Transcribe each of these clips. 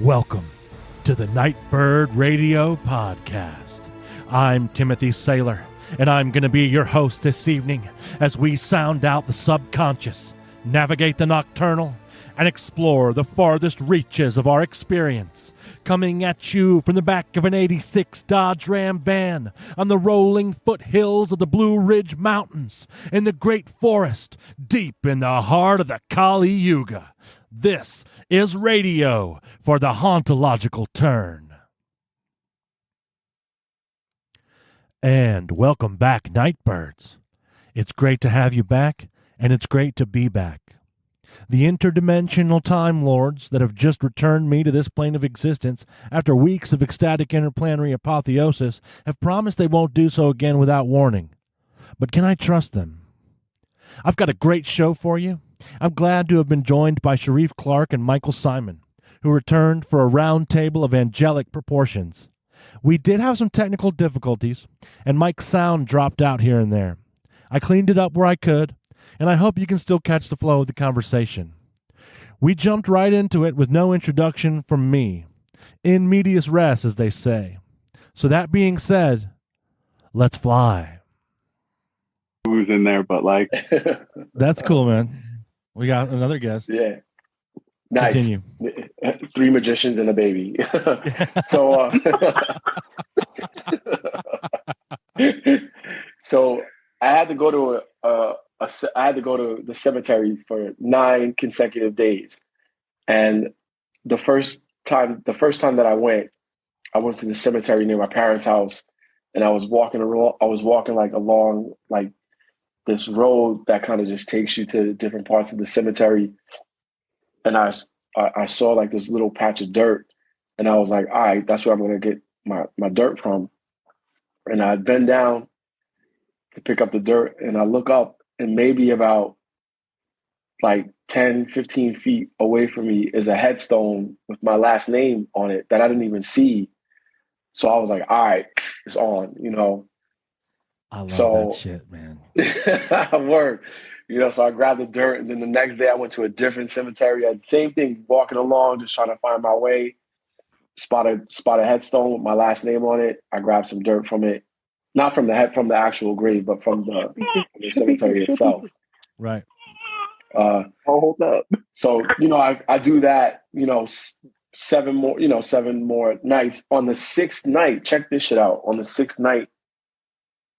Welcome to the Nightbird Radio podcast. I'm Timothy Saylor, and I'm going to be your host this evening as we sound out the subconscious, navigate the nocturnal, and explore the farthest reaches of our experience. Coming at you from the back of an 86 Dodge Ram van on the rolling foothills of the Blue Ridge Mountains in the Great Forest, deep in the heart of the Kali Yuga. This is radio for the hauntological turn. And welcome back, Nightbirds. It's great to have you back, and it's great to be back. The interdimensional Time Lords that have just returned me to this plane of existence after weeks of ecstatic interplanetary apotheosis have promised they won't do so again without warning. But can I trust them? I've got a great show for you. I'm glad to have been joined by Shariyf Clark and Michael Simon, who returned for a round table of angelic proportions. We did have some technical difficulties, and Mike's sound dropped out here and there. I cleaned it up where I could, and I hope you can still catch the flow of the conversation. We jumped right into it with no introduction from me. In medias res, as they say. So that being said, let's fly. Who's in there, but like... That's cool, man. We got another guest. Yeah. Nice. Continue. 3 magicians and a baby. So, so I had to go to I had to go to the cemetery for 9 consecutive days, and the first time that I went to the cemetery near my parents' house, and I was walking like along like this road that kind of just takes you to different parts of the cemetery, and I saw like this little patch of dirt, and I was like, all right, that's where I'm gonna get my dirt from, and I bend down to pick up the dirt, and I look up, and maybe about like 10, 15 feet away from me is a headstone with my last name on it that I didn't even see. So I was like, all right, it's on, you know. I love that shit, man. Word. You know, so I grabbed the dirt, and then the next day I went to a different cemetery. I had the same thing, walking along, just trying to find my way. Spot a headstone with my last name on it. I grabbed some dirt from it. Not from the actual grave, but from the cemetery itself. Right. Hold up. So, you know, I do that, you know, 7 more nights. On the 6th night, check this shit out. On the 6th night,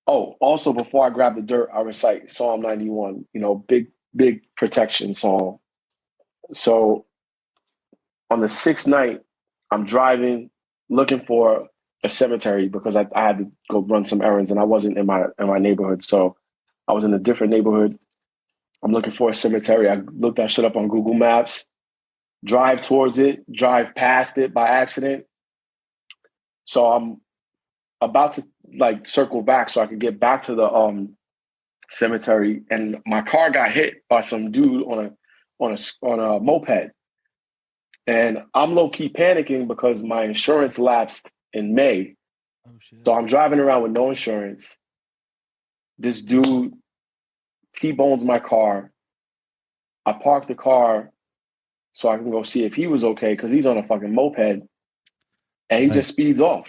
also before I grab the dirt, I recite Psalm 91, you know, big protection psalm. So on the 6th night, I'm driving, looking for a cemetery because I had to go run some errands, and I wasn't in my neighborhood. So I was in a different neighborhood. I'm looking for a cemetery. I looked that shit up on Google Maps, drive towards it, drive past it by accident. So I'm about to like circle back so I could get back to the cemetery, and my car got hit by some dude on a moped. And I'm low-key panicking because my insurance lapsed in May. Oh, shit. So I'm driving around with no insurance. This dude T-bones my car. I parked the car so I can go see if he was okay, because he's on a fucking moped, and he just speeds off.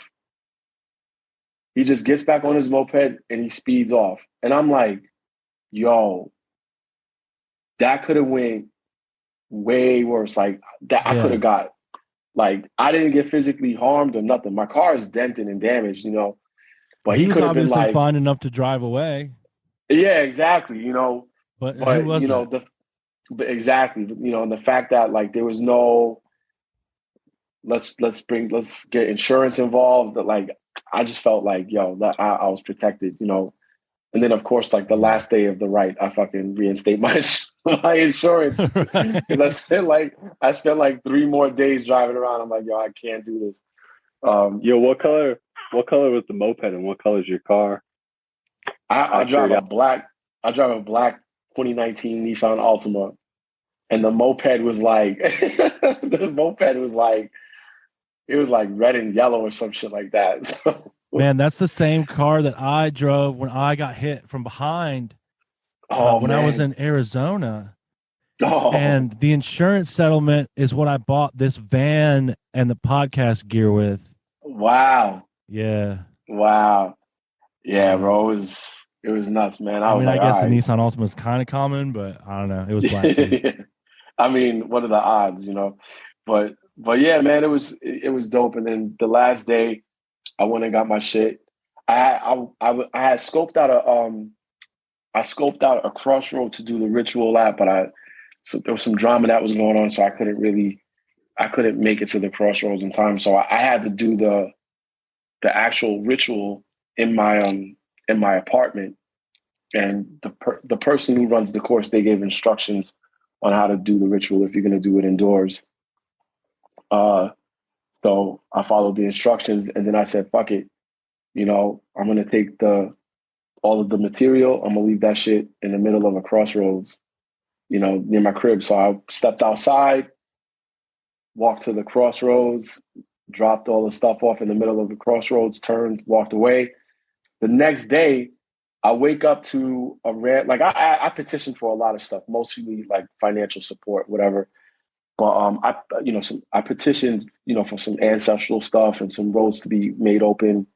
He just gets back on his moped and he speeds off. And I'm like, yo, that could have went way worse. Like that, I could have got, like, I didn't get physically harmed or nothing. My car is dented and damaged, you know. But he could have been like fine enough to drive away. Yeah, exactly. You know, but you know, exactly. You know, and the fact that like there was no let's get insurance involved. That like I just felt like, yo, that I was protected, you know. And then of course, like the last day of the rite, I fucking reinstate my insurance because I spent like 3 more days driving around. I'm like, yo, I can't do this. Yo, what color was the moped and what color is your car? I drive a black 2019 Nissan Altima, and the moped was like it was like red and yellow or some shit like that. Man, that's the same car that I drove when I got hit from behind when I was in Arizona. Oh, And the insurance settlement is what I bought this van and the podcast gear with. wow. Yeah. Wow. Yeah, Yeah. bro. It was nuts, man. I I was mean, I like, guess all the right. Nissan Altima is kind of common, but I don't know. It was black too. I mean, what are the odds, But yeah, man, it was dope. And then the last day, I went and got my shit. I had scoped out a crossroad to do the ritual at, but so there was some drama that was going on, so I couldn't make it to the crossroads in time. So I had to do the actual ritual in my apartment. And the person who runs the course, they gave instructions on how to do the ritual if you're going to do it indoors. So I followed the instructions, and then I said, "Fuck it, I'm going to take all of the material. I'm going to leave that shit in the middle of a crossroads, near my crib." So I stepped outside, walked to the crossroads, dropped all the stuff off in the middle of the crossroads, turned, walked away. The next day, I wake up to a rant. Like I petitioned for a lot of stuff, mostly like financial support, whatever. But I petitioned, for some ancestral stuff and some roads to be made open,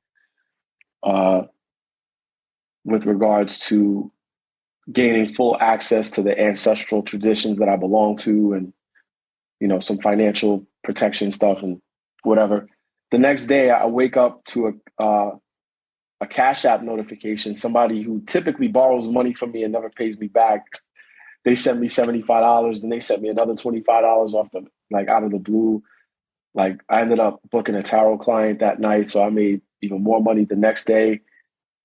with regards to gaining full access to the ancestral traditions that I belong to, and some financial protection stuff and whatever. The next day, I wake up to a Cash App notification. Somebody who typically borrows money from me and never pays me back. They sent me $75, then they sent me another $25 off them, like out of the blue. Like I ended up booking a tarot client that night, so I made even more money the next day.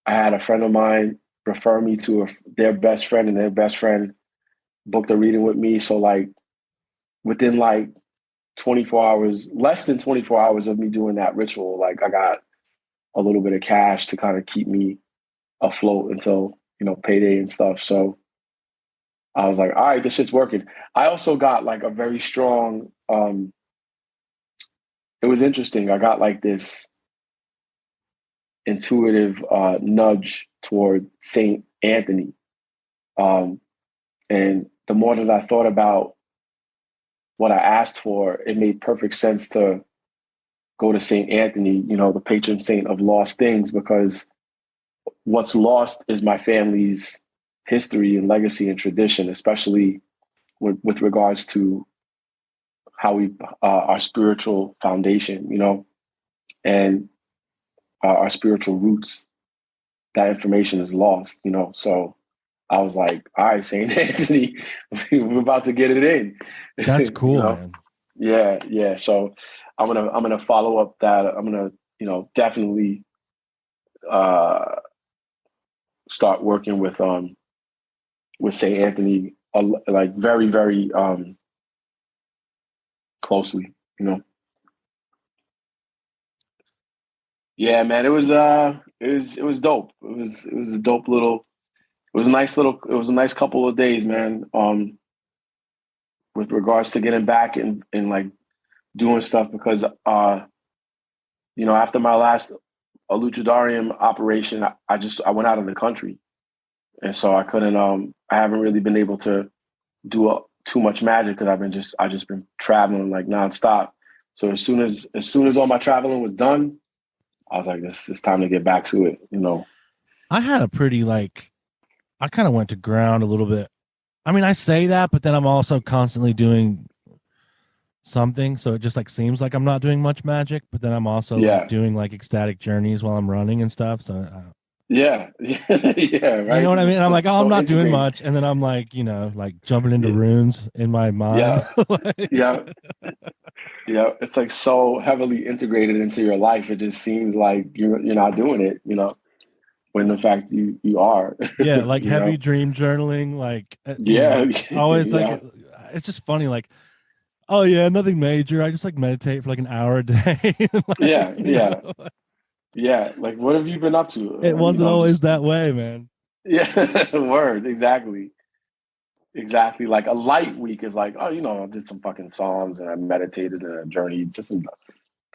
I had a friend of mine refer me to their best friend, and their best friend booked a reading with me. So like within like 24 hours, less than 24 hours of me doing that ritual, like I got a little bit of cash to kind of keep me afloat until, payday and stuff. So I was like, all right, this shit's working. I also got like a very strong, it was interesting. I got like this intuitive nudge toward Saint Anthony. And the more that I thought about what I asked for, it made perfect sense to go to Saint Anthony, the patron saint of lost things, because what's lost is my family's history and legacy and tradition, especially with regards to how we our spiritual foundation, and our spiritual roots. That information is lost, So I was like, all right, Saint Anthony, we're about to get it in. That's cool, man. Yeah. So I'm gonna follow up that. I'm gonna, definitely start working with Saint Anthony, like very, very closely, Yeah, man, it was dope. It was a dope little. It was a nice couple of days, man. With regards to getting back and like doing stuff, because after my last luchadarium operation, I went out of the country, and so I couldn't. I haven't really been able to do too much magic because I just been traveling like nonstop. So as soon as all my traveling was done, I was like, it's time to get back to it. I had a pretty I kind of went to ground a little bit. I mean, I say that, but then I'm also constantly doing something, so it just like seems like I'm not doing much magic, but then I'm also like doing like ecstatic journeys while I'm running and stuff. So yeah, right. You know what I mean? I'm like, oh, I'm not doing much, and then I'm like, like jumping into runes in my mind. Yeah. It's like so heavily integrated into your life. It just seems like you're not doing it, when in fact you are. Yeah, like heavy dream journaling, like always like it's just funny, like, oh yeah, nothing major. I just like meditate for like an hour a day. Yeah. Like, what have you been up to? It wasn't always that way, man. Yeah, word, exactly. Like a light week is like, oh, I did some fucking songs and I meditated and I journeyed, did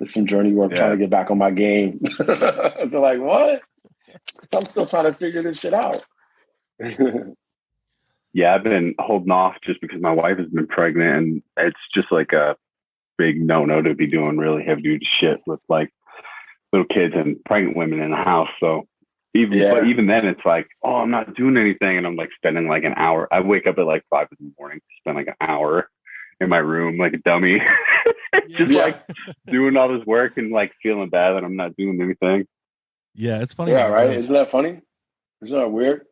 some journey work, trying to get back on my game. They're like, what? I'm still trying to figure this shit out. Yeah, I've been holding off just because my wife has been pregnant, and it's just like a big no-no to be doing really heavy-duty shit with like little kids and pregnant women in the house. So even then, it's like, oh, I'm not doing anything, and I'm like spending like an hour. I wake up at like 5 in the morning, spend like an hour in my room like a dummy, just like doing all this work and like feeling bad that I'm not doing anything. Yeah, it's funny. Yeah, right. Isn't that funny? Isn't that weird?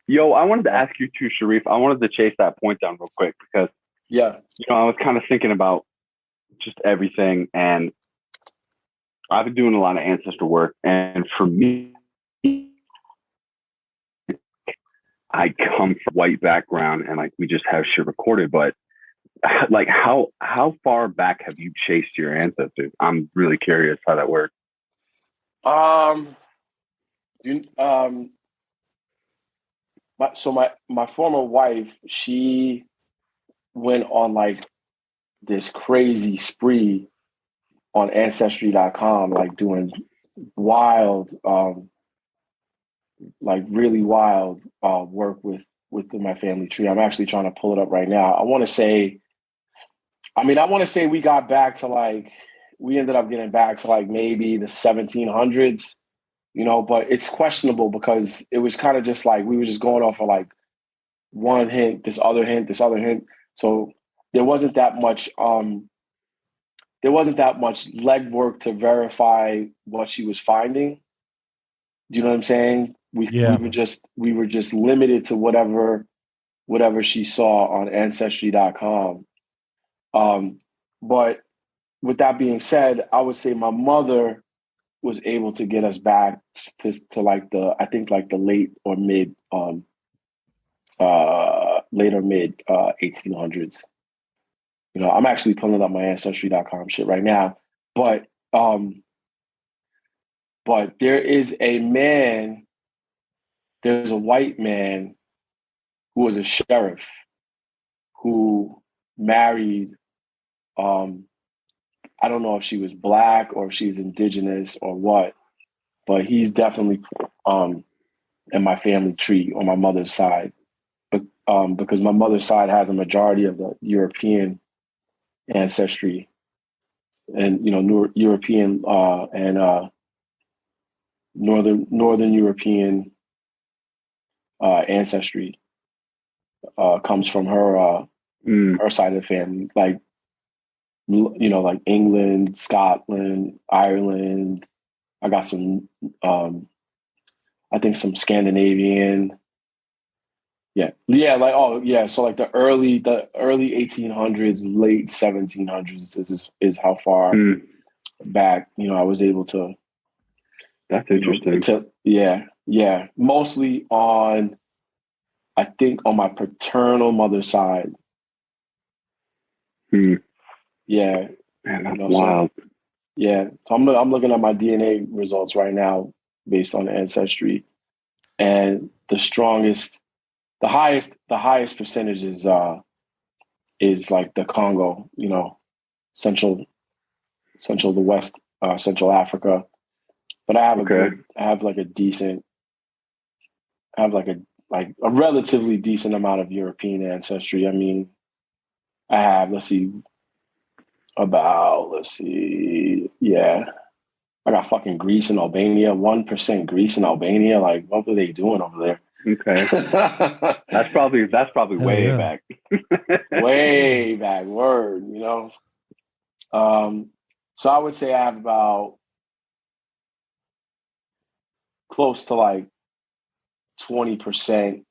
Yo, I wanted to ask you too, Shariyf. I wanted to chase that point down real quick because I was kind of thinking about just everything, and I've been doing a lot of ancestral work, and for me, I come from a white background, and like we just have shit recorded. But like, how far back have you chased your ancestors? I'm really curious how that works. My former wife, she went on like this crazy spree on ancestry.com, like doing wild, like really wild work with my family tree. I'm actually trying to pull it up right now. I want to say we got back to like, we ended up getting back to like maybe the 1700s, but it's questionable because it was kind of just like, we were just going off of like one hint, this other hint. So there wasn't that much legwork to verify what she was finding. Do you know what I'm saying? We were just limited to whatever she saw on ancestry.com. But with that being said, I would say my mother was able to get us back to like the late or mid 1800s. I'm actually pulling up my ancestry.com shit right now, but there is there's a white man who was a sheriff who married, I don't know if she was Black or if she's indigenous or what, but he's definitely in my family tree on my mother's side. But because my mother's side has a majority of the European ancestry and, European and Northern European ancestry comes from her side of the family, like like England, Scotland, Ireland. I got some, I think some Scandinavian. So like the early 1800s, late 1700s is how far back I was able to. That's interesting. Mostly on, I think on my paternal mother's side. Yeah. Man, that's wild. So I'm looking at my DNA results right now based on Ancestry, and the highest percentage is like the Congo, central the West, Central Africa. But I have a relatively decent amount of European ancestry. I mean, I have, I got fucking Greece and Albania, 1% Greece and Albania. Like, what were they doing over there? Okay. That's probably way back. Way back, word, So I would say I have about close to like 20%,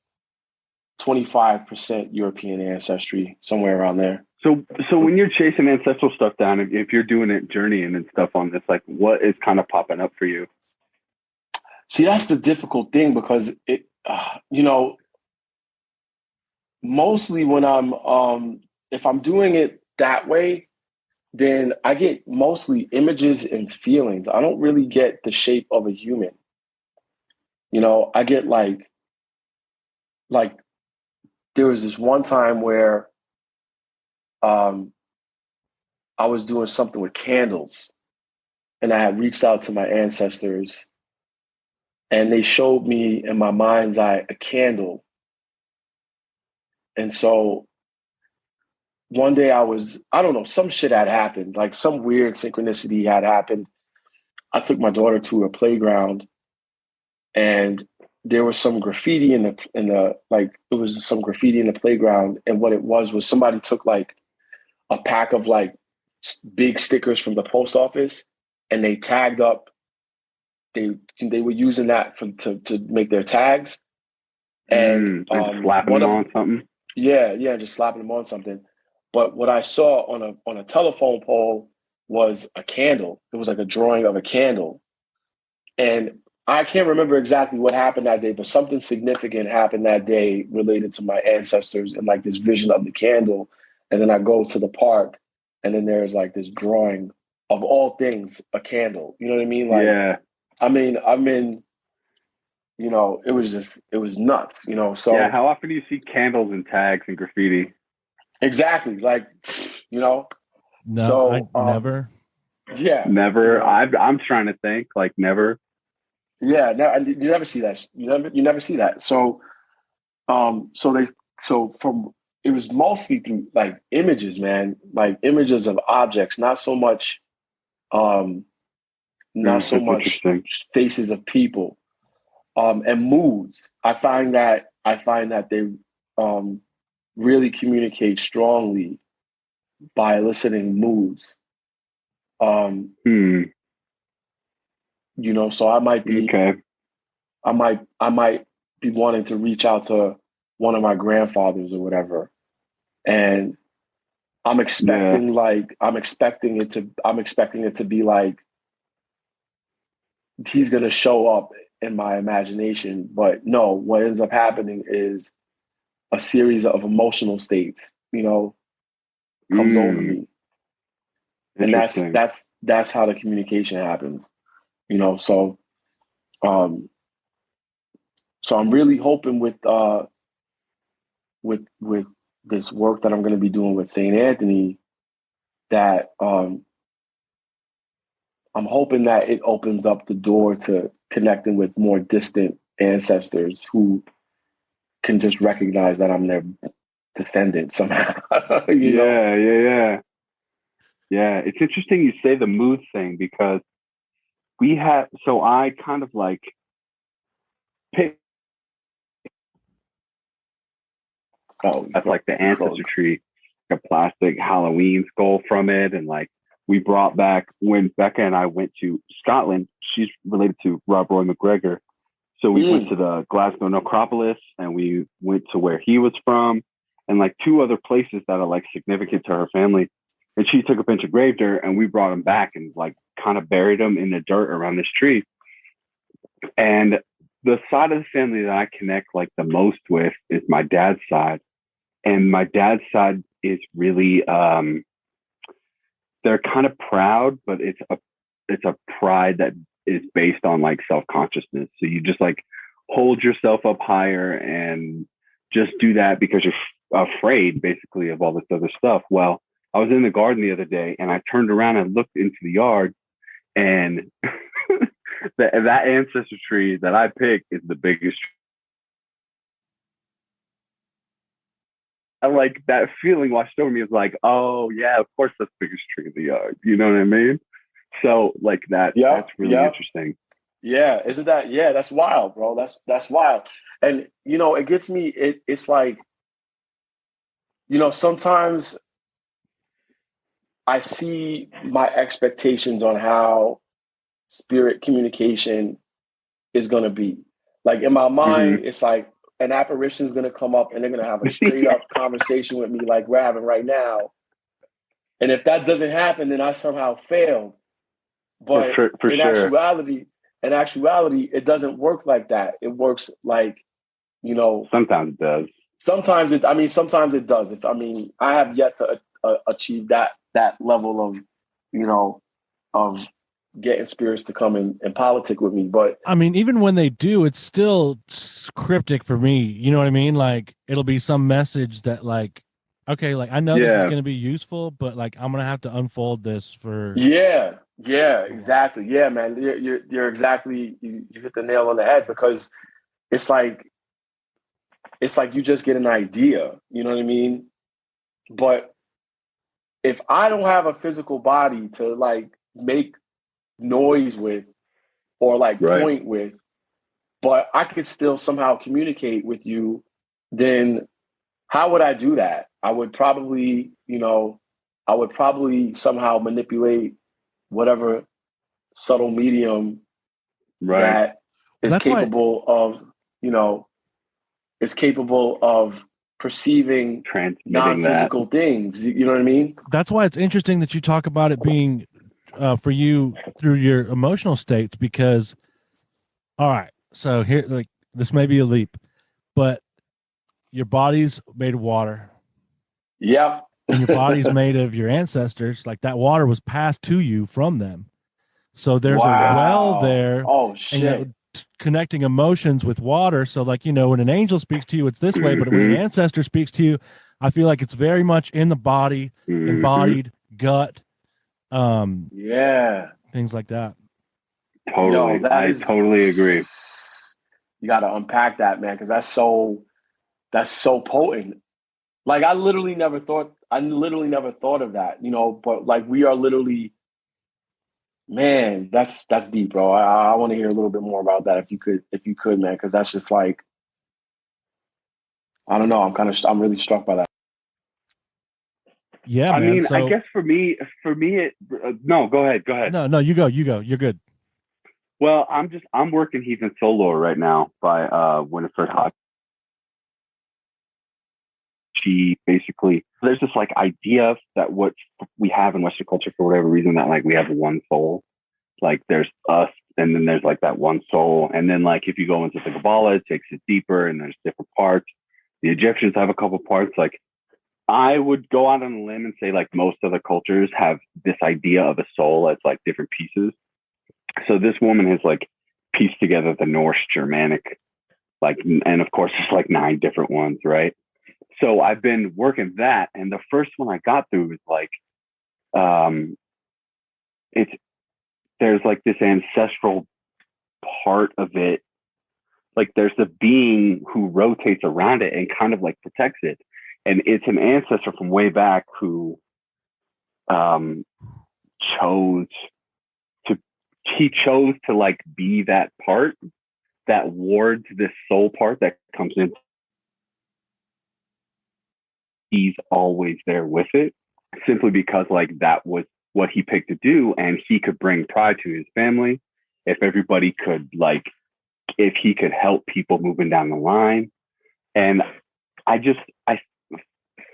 25% European ancestry, somewhere around there. So when you're chasing ancestral stuff down, if you're doing it journeying and stuff on this, like what is kind of popping up for you? See, that's the difficult thing because it, mostly when I'm, if I'm doing it that way, then I get mostly images and feelings. I don't really get the shape of a human. I get like there was this one time where I was doing something with candles and I had reached out to my ancestors And they showed me in my mind's eye a candle. And so one day I don't know, some shit had happened, like some weird synchronicity had happened. I took my daughter to a playground, and there was some graffiti in the it was some graffiti in the playground. And what it was somebody took like a pack of like big stickers from the post office, and they tagged up. They were using that to make their tags, and slapping them on something. Yeah, just slapping them on something. But what I saw on a telephone pole was a candle. It was like a drawing of a candle, and I can't remember exactly what happened that day, but something significant happened that day related to my ancestors and like this vision of the candle. And then I go to the park, and then there's like this drawing of all things, a candle. You know what I mean? Like, yeah. I mean, you know, it was nuts, you know. So yeah, how often do you see candles and tags and graffiti? Exactly, like, you know. No, so, I never. Yeah, never. I'm trying to think, like, never. Yeah, no, you never see that. You never see that. So, it was mostly through like images, man, like images of objects, not so much faces of people, and moods. I find that they really communicate strongly by eliciting moods. You know, so I might be I might be wanting to reach out to one of my grandfathers or whatever, and I'm expecting it to be like he's gonna show up in my imagination. But no, what ends up happening is a series of emotional states, you know, comes over me. And that's how the communication happens. You know, so I'm really hoping with this work that I'm going to be doing with St. Anthony that I'm hoping that it opens up the door to connecting with more distant ancestors who can just recognize that I'm their descendant somehow. you know? Yeah. It's interesting you say the mood thing, because I kind of like pick that's like the ancestor tree, a plastic Halloween skull from it. And like we brought back, when Becca and I went to Scotland, she's related to Rob Roy McGregor. So we went to the Glasgow necropolis, and we went to where he was from, and like two other places that are like significant to her family. And she took a bunch of grave dirt, and we brought them back and like kind of buried them in the dirt around this tree. And the side of the family that I connect like the most with is my dad's side. And my dad's side is really, they're kind of proud, but it's a pride that is based on like self-consciousness. So you just like hold yourself up higher and just do that because you're afraid basically of all this other stuff. Well, I was in the garden the other day, and I turned around and looked into the yard, and that ancestor tree that I picked is the biggest. I like that feeling washed over me. It's like, oh yeah, of course that's the biggest tree in the yard. You know what I mean? So like that's really interesting. Yeah, isn't that? Yeah, that's wild, bro. That's wild. And you know, it gets me. It's like, you know, sometimes I see my expectations on how spirit communication is going to be. Like in my mind, it's like an apparition is going to come up and they're going to have a straight up conversation with me like we're having right now. And if that doesn't happen, then I somehow failed. But in actuality, it doesn't work like that. It works like, you know. Sometimes it does. Sometimes it does. I have yet to achieve that level of, you know, of getting spirits to come and politic with me. But I mean, even when they do, it's still cryptic for me. You know what I mean? Like it'll be some message that like, okay, like I know this is going to be useful, but like I'm going to have to unfold this for Yeah, exactly. Yeah, man. You're exactly, you hit the nail on the head, because it's like you just get an idea, you know what I mean? But if I don't have a physical body to like make noise with or like Right. point with, but I could still somehow communicate with you, then how would I do that? I would probably, somehow manipulate whatever subtle medium Right. that is That's why. capable of, perceiving Transmitting that. non-physical things. You know what I mean? That's why it's interesting that you talk about it being for you through your emotional states. Because, all right, so here, like, this may be a leap, but your body's made of water, Yep. and your body's made of your ancestors. Like, that water was passed to you from them. So there's a well Wow. there, Oh and shit. connecting emotions with water. So, like, when an angel speaks to you, it's this way, but when an Mm-hmm. ancestor speaks to you, I feel like it's very much in the body, Mm-hmm. embodied, gut, Yeah. things like that. Totally. Yo, I totally agree. You got to unpack that, man, because that's so potent. Like I literally never thought of that, but like we are literally, man, that's deep, bro. I want to hear a little bit more about that if you could, man, because that's just like, I don't know. I'm really struck by that. Yeah, I man. mean, So I guess for me, no, go ahead. no, you go. You're good. Well, I'm working Heathen Solo right now by Winifred Hodge. She basically, there's this like idea that what we have in Western culture for whatever reason, that like we have one soul, like there's us, and then there's like that one soul, and then like if you go into the Kabbalah, it takes it deeper, and there's different parts. The Egyptians have a couple parts. Like I would go out on a limb and say like most other cultures have this idea of a soul as like different pieces. So this woman has like pieced together the Norse Germanic, like, and of course there's like 9 different ones, right? So I've been working that, and the first one I got through was like, it's there's like this ancestral part of it, like there's the being who rotates around it and kind of like protects it, and it's an ancestor from way back who chose to like be that part that wards this soul part that comes in. He's always there with it, simply because like that was what he picked to do, and he could bring pride to his family if everybody could, like, if he could help people moving down the line. And I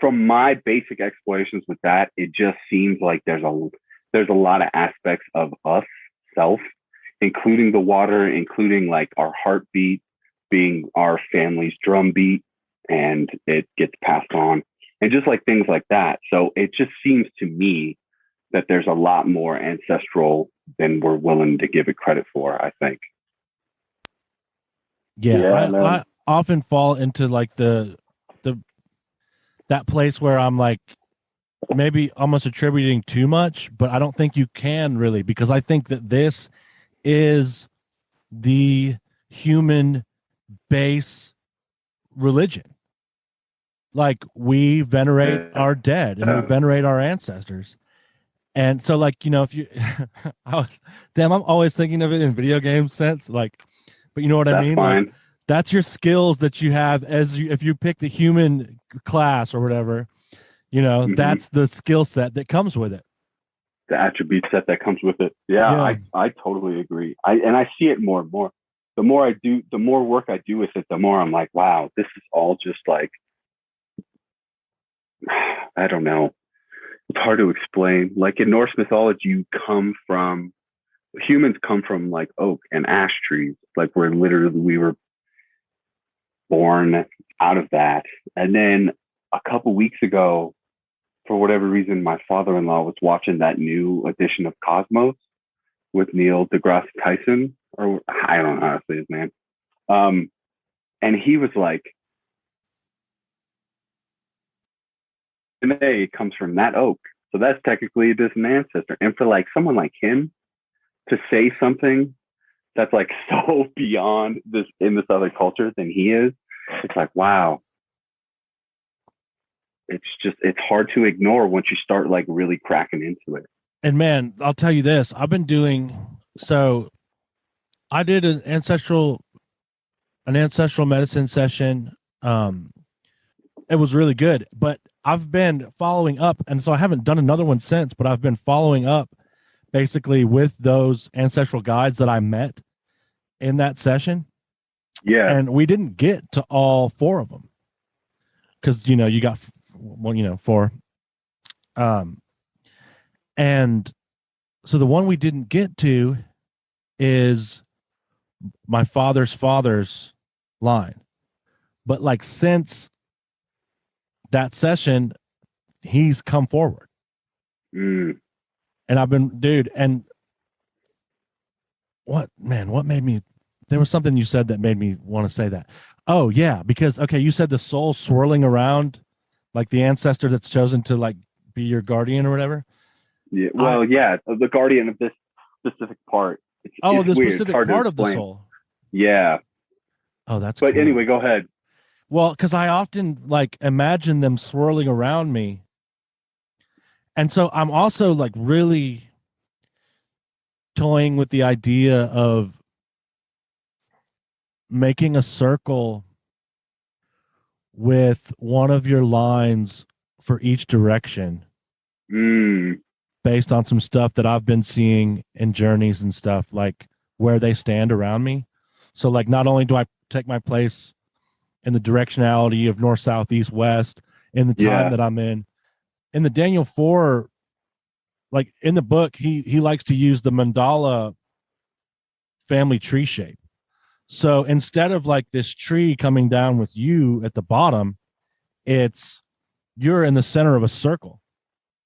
from my basic explorations with that, it just seems like there's a lot of aspects of us self, including the water, including like our heartbeat being our family's drum beat, and it gets passed on, and just like things like that. So it just seems to me that there's a lot more ancestral than we're willing to give it credit for, I think. Yeah, I often fall into like the that place where I'm like maybe almost attributing too much, but I don't think you can really, because I think that this is the human base religion. Like, we venerate our dead and we venerate our ancestors. And so, like, if you, I'm always thinking of it in video game sense, like, but you know what I mean? Fine. Like, that's your skills that you have if you pick the human class or whatever, that's the skill set that comes with it. The attribute set that comes with it. Yeah. I totally agree. I see it more and more. The more I do, the more work I do with it, the more I'm like, wow, this is all just like, I don't know. It's hard to explain. Like in Norse mythology, humans come from like oak and ash trees. Like we were born out of that. And then a couple weeks ago, for whatever reason, my father-in-law was watching that new edition of Cosmos with Neil deGrasse Tyson, or I don't know how to say his name. And he was like, DNA comes from that oak. So that's technically a distant ancestor. And for like someone like him to say something that's like so beyond this in this other culture than he is, it's like, wow. It's hard to ignore once you start like really cracking into it. And man, I'll tell you this, I did an ancestral medicine session. It was really good, but I've been following up, and so I haven't done another one since, but I've been following up basically with those ancestral guides that I met in that session. Yeah. And we didn't get to all 4 of them because, you got, 4. And so the one we didn't get to is my father's line. But like since that session, he's come forward. And I've been, dude, and what made me, there was something you said that made me want to say that. Oh yeah, because, okay, you said the soul swirling around, like the ancestor that's chosen to like be your guardian or whatever. Yeah. Well, the guardian of this specific part. It's the weird. specific part of the soul. Yeah. Oh, that's But cool. Anyway, go ahead. Well, because I often like imagine them swirling around me. And so I'm also like really toying with the idea of making a circle with one of your lines for each direction based on some stuff that I've been seeing in journeys and stuff, like where they stand around me. So like not only do I take my place in the directionality of north, south, east, west in the time that I'm in the Daniel 4, like in the book, he likes to use the mandala family tree shape. So instead of like this tree coming down with you at the bottom, you're in the center of a circle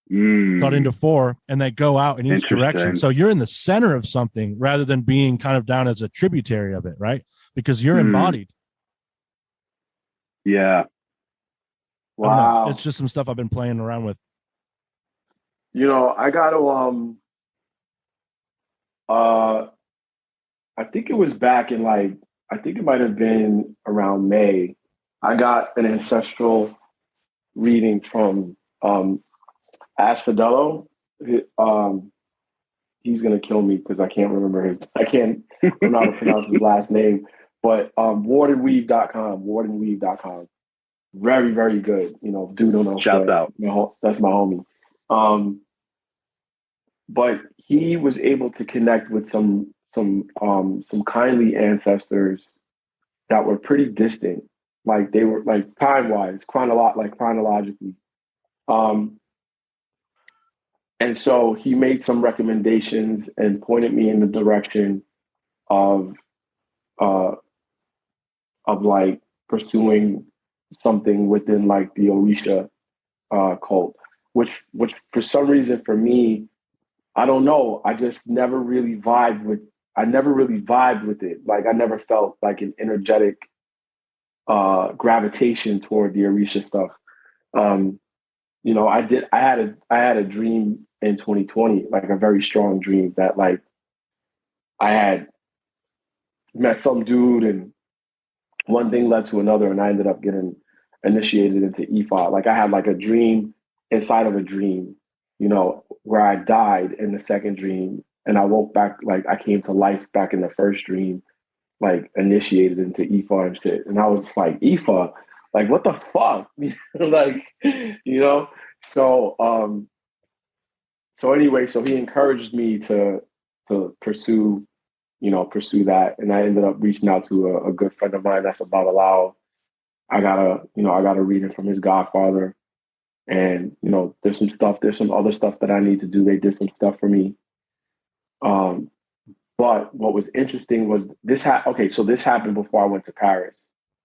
cut into 4, and they go out in each direction. So you're in the center of something rather than being kind of down as a tributary of it, right? Because you're embodied. Yeah. Wow. It's just some stuff I've been playing around with. I got to I think it was back in I think it might have been around May. I got an ancestral reading from Asphodello. He's gonna kill me because I can't remember I don't know how to pronounce his last name, but wardenweave.com. Very, very good. Dude don't know. Shouts out. That's my homie. But he was able to connect with some kindly ancestors that were pretty distant. Like they were like time-wise, chronologically. And so he made some recommendations and pointed me in the direction of like pursuing something within like the Orisha cult, which for some reason for me, I don't know, I just never really vibed with it. Like I never felt like an energetic gravitation toward the Orisha stuff. I had a dream in 2020, like a very strong dream that like I had met some dude and one thing led to another and I ended up getting initiated into Ifa. Like I had like a dream inside of a dream, where I died in the second dream and I woke back, like I came to life back in the first dream, like initiated into Ifa and shit. And I was like, Ifa, like what the fuck? So anyway, so he encouraged me to pursue that. And I ended up reaching out to a good friend of mine that's a Babalao. I got a reading from his godfather. And, there's some other stuff that I need to do. They did some stuff for me. But what was interesting was this happened before I went to Paris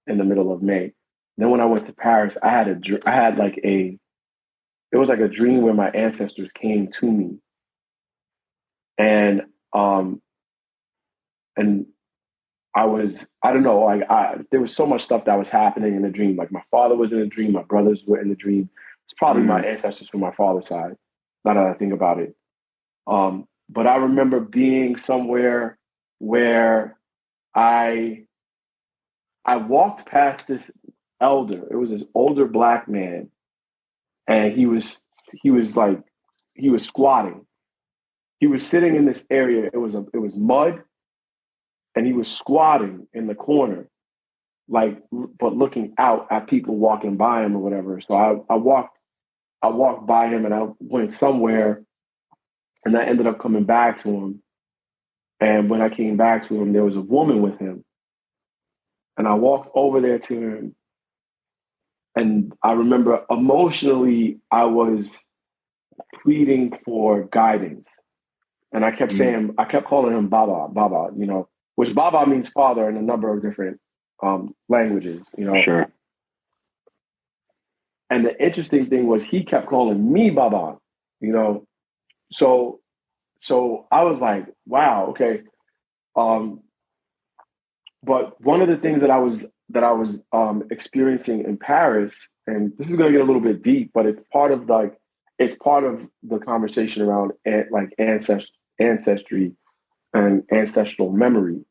in the middle of May. Then when I went to Paris, it was like a dream where my ancestors came to me. And I don't know, there was so much stuff that was happening in the dream. Like my father was in the dream, my brothers were in the dream. It's probably my ancestors from my father's side. now that I think about it. But I remember being somewhere where I walked past this elder. It was this older black man, and he was squatting. He was sitting in this area. It was mud, and he was squatting in the corner, like, but looking out at people walking by him or whatever. So I walked by him, and I went somewhere, and I ended up coming back to him. And when I came back to him, there was a woman with him. And I walked over there to him. And I remember emotionally, I was pleading for guidance. And I kept saying, I kept calling him Baba, Baba, which Baba means father in a number of different languages, Sure. And the interesting thing was he kept calling me Baba, So I was like, wow, okay. But one of the things that I was experiencing in Paris, and this is going to get a little bit deep, but it's part of the conversation around ancestry and ancestral memory.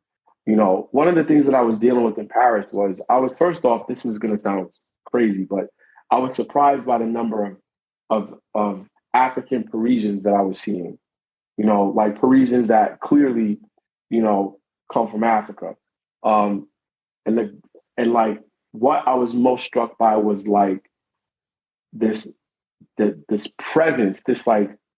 One of the things that I was dealing with in Paris was first off, this is going to sound crazy, but I was surprised by the number of African Parisians that I was seeing. Like Parisians that clearly, come from Africa. And what I was most struck by was like this presence,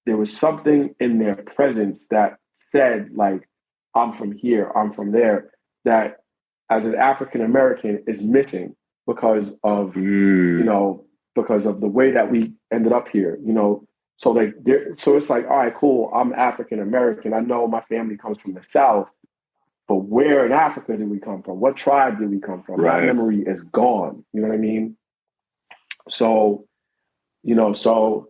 there was something in their presence that said like, I'm from here, I'm from there, that as an African American is missing because of, because of the way that we ended up here, So so it's like, all right, cool. I'm African American. I know my family comes from the South, but where in Africa did we come from? What tribe did we come from? Right. That memory is gone. You know what I mean? So, so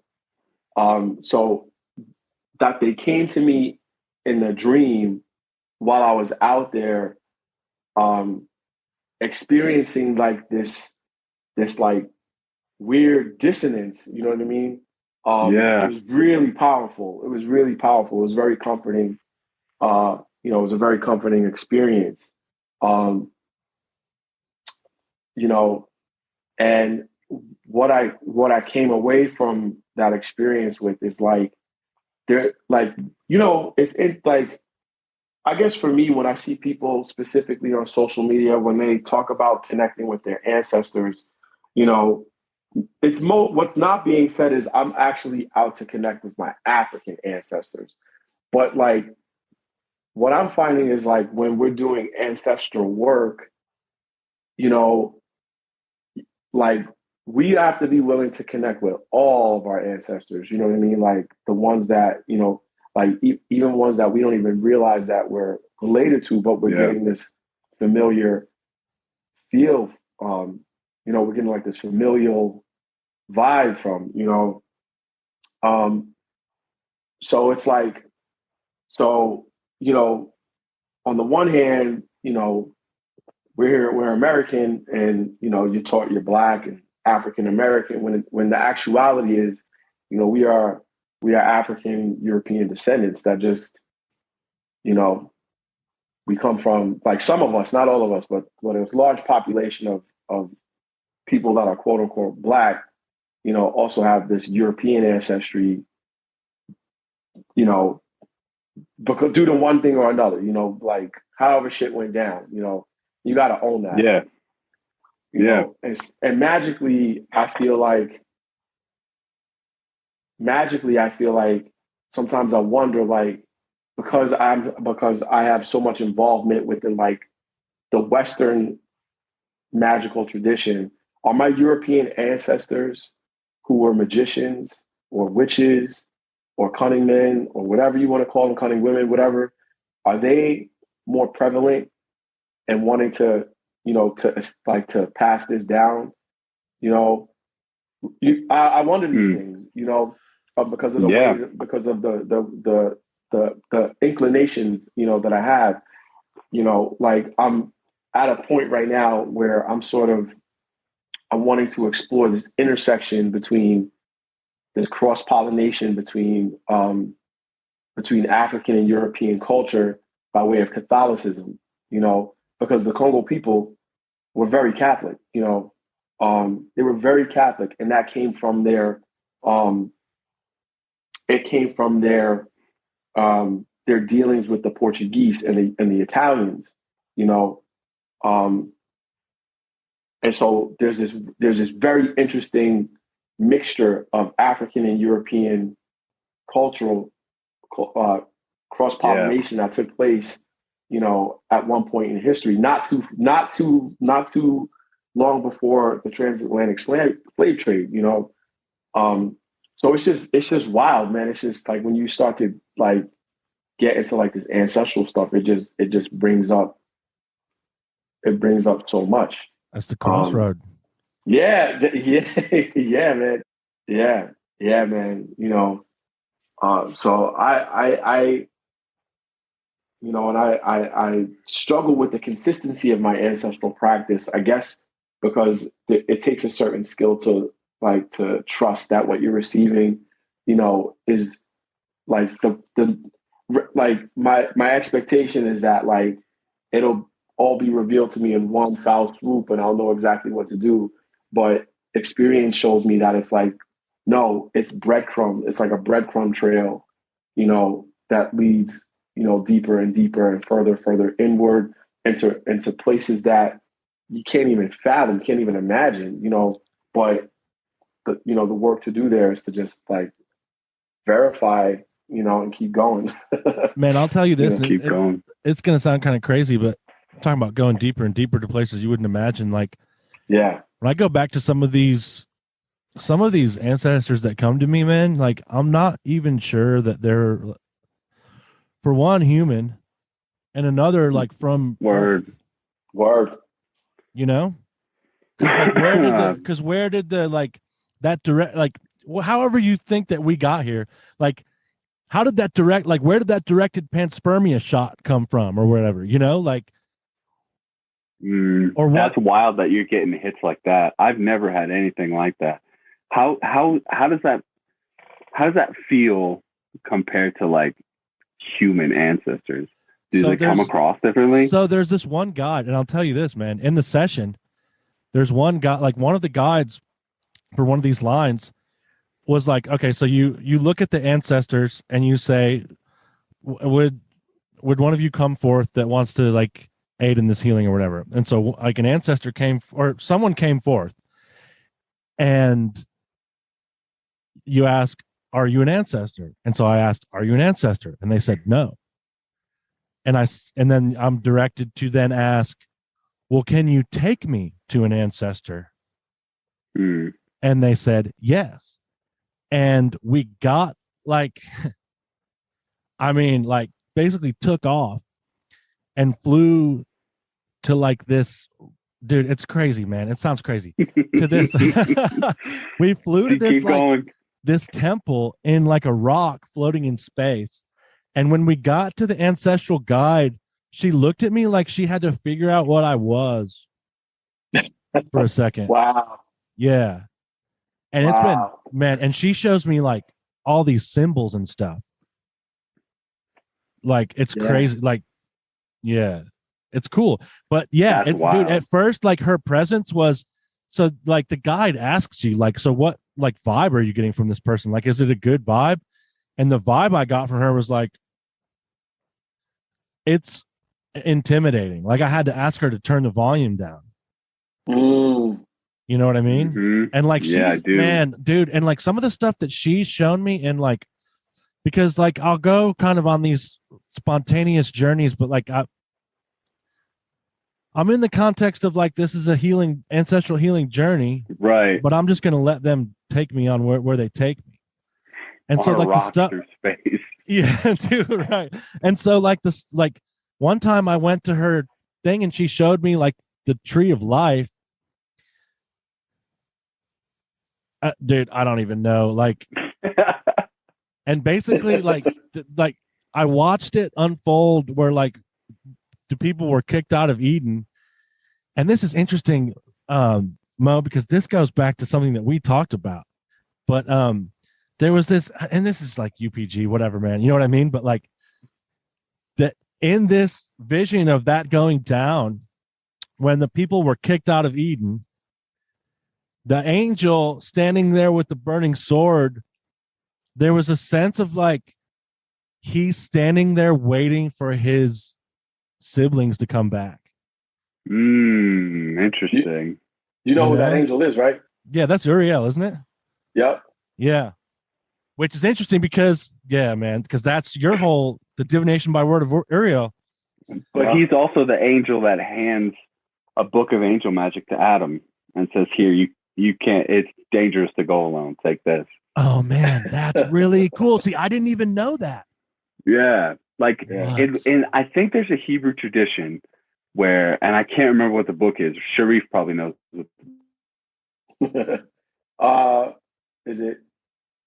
that they came to me in a dream while I was out there, experiencing like this like weird dissonance. You know what I mean? Yeah. It was really powerful. It was very comforting. It was a very comforting experience. And what I came away from that experience with is like, it's like, I guess for me, when I see people specifically on social media, when they talk about connecting with their ancestors, it's what's not being said is I'm actually out to connect with my African ancestors. But like, what I'm finding is like when we're doing ancestral work, like we have to be willing to connect with all of our ancestors. You know what I mean? Like the ones that, like even ones that we don't even realize that we're related to, but we're getting this familiar feel. We're getting like this familial vibe from, so it's like, on the one hand, we're American, and you're taught you're Black and African American, when the actuality is, we are African European descendants that just, we come from, like, some of us, not all of us, but a large population of people that are quote unquote Black, also have this European ancestry, because due to one thing or another, like however shit went down, you got to own that. Yeah. And magically, I feel like sometimes I wonder, like, because I have so much involvement within like the Western magical tradition, are my European ancestors who were magicians or witches or cunning men or whatever you want to call them, cunning women, whatever, are they more prevalent and wanting to, to pass this down? I wonder these things, because of the way, because of the inclinations, that I have, like I'm at a point right now where I'm wanting to explore this intersection between this cross pollination between African and European culture by way of Catholicism, because the Congo people were very Catholic, they were very Catholic, and that came from their their dealings with the Portuguese and the Italians, and so there's this very interesting mixture of African and European cultural cross-pollination that took place, at one point in history, not too long before the transatlantic slave trade, So it's just wild, man. It's just like when you start to like get into like this ancestral stuff, it just brings up so much. That's the crossroad. Yeah, man. Yeah, man. So I struggle with the consistency of my ancestral practice, I guess, because it takes a certain skill to trust that what you're receiving, is like my expectation is that like it'll all be revealed to me in one foul swoop and I'll know exactly what to do. But experience shows me that it's like, no, it's breadcrumb. It's like a breadcrumb trail, that leads, deeper and deeper and further inward into places that you can't even fathom, can't even imagine, but the work to do there is to just like verify, and keep going. Man, I'll tell you this, keep going. It's going to sound kind of crazy, but talking about going deeper and deeper to places you wouldn't imagine. Like, yeah, when I go back to some of these ancestors that come to me, man, like I'm not even sure that they're, for one, human, and another like from word. Because like where did the like that direct, like however you think that we got here, like how did that direct, like where did that directed panspermia shot come from or whatever, like. Or that's wild that you're getting hits like that. I've never had anything like that. How does that feel compared to like human ancestors? Do they come across differently? So there's this one guide, and I'll tell you this, man. In the session, there's one guy, like one of the guides for one of these lines was like, okay, so you look at the ancestors and you say, would one of you come forth that wants to like aid in this healing or whatever? And so like an ancestor or someone came forth, and you ask, are you an ancestor? And so I asked, are you an ancestor? And they said no. And then I'm directed to then ask, well, can you take me to an ancestor? And they said yes. And we got like, I mean, like basically took off and flew to like this, dude, it's crazy, man. It sounds crazy. To this, we flew to this this temple in like a rock floating in space. And when we got to the ancestral guide, she looked at me like she had to figure out what I was for a second. Wow. Yeah. And it's been, man, and she shows me like all these symbols and stuff. Like it's crazy. Like, yeah, it's cool. But yeah, dude, at first, like her presence was, so like the guide asks you, like, so what like vibe are you getting from this person? Like, is it a good vibe? And the vibe I got from her was like, it's intimidating. Like I had to ask her to turn the volume down. You know what I mean? Mm-hmm. And like, man, dude. And like some of the stuff that she's shown me, and like, because like I'll go kind of on these spontaneous journeys, but like I'm in the context of like, this is a healing, ancestral healing journey. Right. But I'm just going to let them take me on where they take me. And on so like the stuff, space. Yeah, dude. Right. And so like this, like one time I went to her thing and she showed me like the tree of life. Dude, I don't even know. Like, and basically like I watched it unfold where like the people were kicked out of Eden. And this is interesting, Mo, because this goes back to something that we talked about. But there was this, and this is like UPG, whatever, man. You know what I mean? But like that in this vision of that going down, when the people were kicked out of Eden, the angel standing there with the burning sword, there was a sense of like he's standing there waiting for his siblings to come back. Interesting. You know who that angel is, right? Yeah, that's Uriel, isn't it? Yep. Yeah. Which is interesting because, yeah, man, because that's your whole, the divination by word of Uriel. But he's also the angel that hands a book of angel magic to Adam and says, here, you can't, it's dangerous to go alone. Take this. Oh, man, that's really cool. See, I didn't even know that. Yeah. Like, in I think there's a Hebrew tradition where, and I can't remember what the book is. Shariyf probably knows. Is it?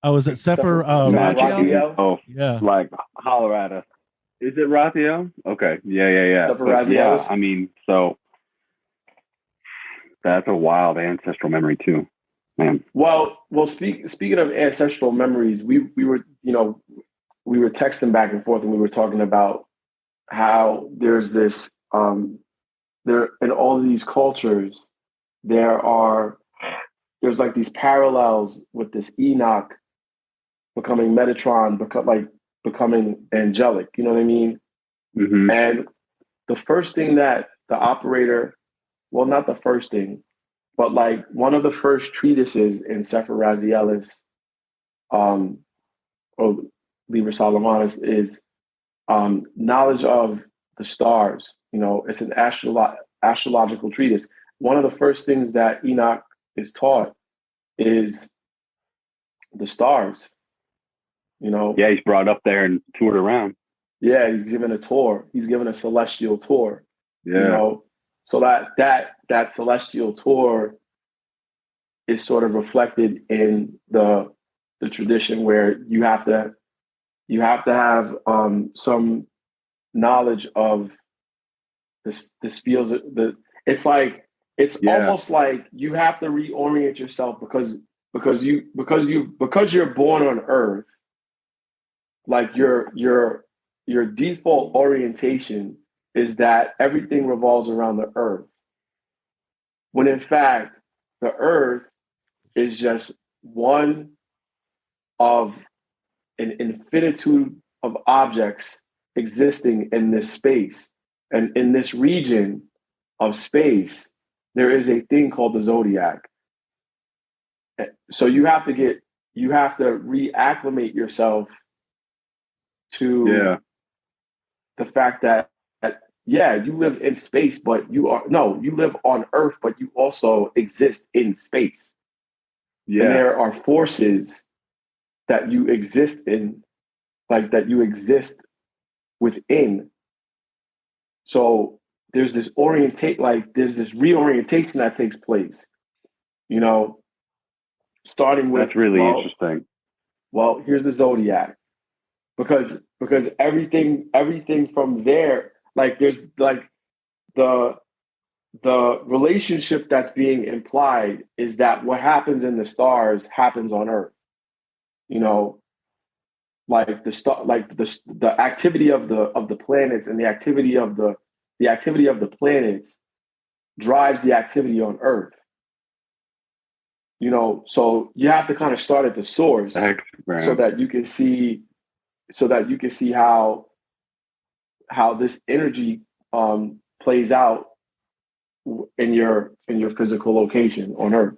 Oh, is it Sefer Raziel? Oh, yeah. Like, holler at us. Is it Raziel? Okay. Yeah. Yeah, I mean, so that's a wild ancestral memory too, man. Well, speaking of ancestral memories, we were texting back and forth, and we were talking about how there's this there in all of these cultures, there's like these parallels with this Enoch becoming Metatron, becoming angelic. You know what I mean? Mm-hmm. And the first thing that the operator, well, not the first thing, but like one of the first treatises in Sefer Raziel or Liber Solomonus is knowledge of the stars. You know, it's an astrological treatise. One of the first things that Enoch is taught is the stars. You know, yeah, he's brought up there and toured around. Yeah, he's given a tour. He's given a celestial tour. Yeah. You know, so that celestial tour is sort of reflected in the tradition where you have to have some knowledge of this field. It's almost like you have to reorient yourself because you're born on Earth. Like your default orientation is that everything revolves around the Earth, when in fact the Earth is just one of an infinitude of objects existing in this space. And in this region of space, there is a thing called the zodiac. So you have to reacclimate yourself to the fact that you live in space, but you live on Earth, but you also exist in space. Yeah. And there are forces that you exist in, like that you exist within. So there's this reorientation that takes place, you know, starting with. That's really interesting. Well, here's the zodiac, because everything from there, like there's like the relationship that's being implied is that what happens in the stars happens on Earth. You know, like the activity of the planets and the activity of the planets drives the activity on Earth. You know, so you have to kind of start at the source so that you can see how this energy plays out in your physical location on Earth,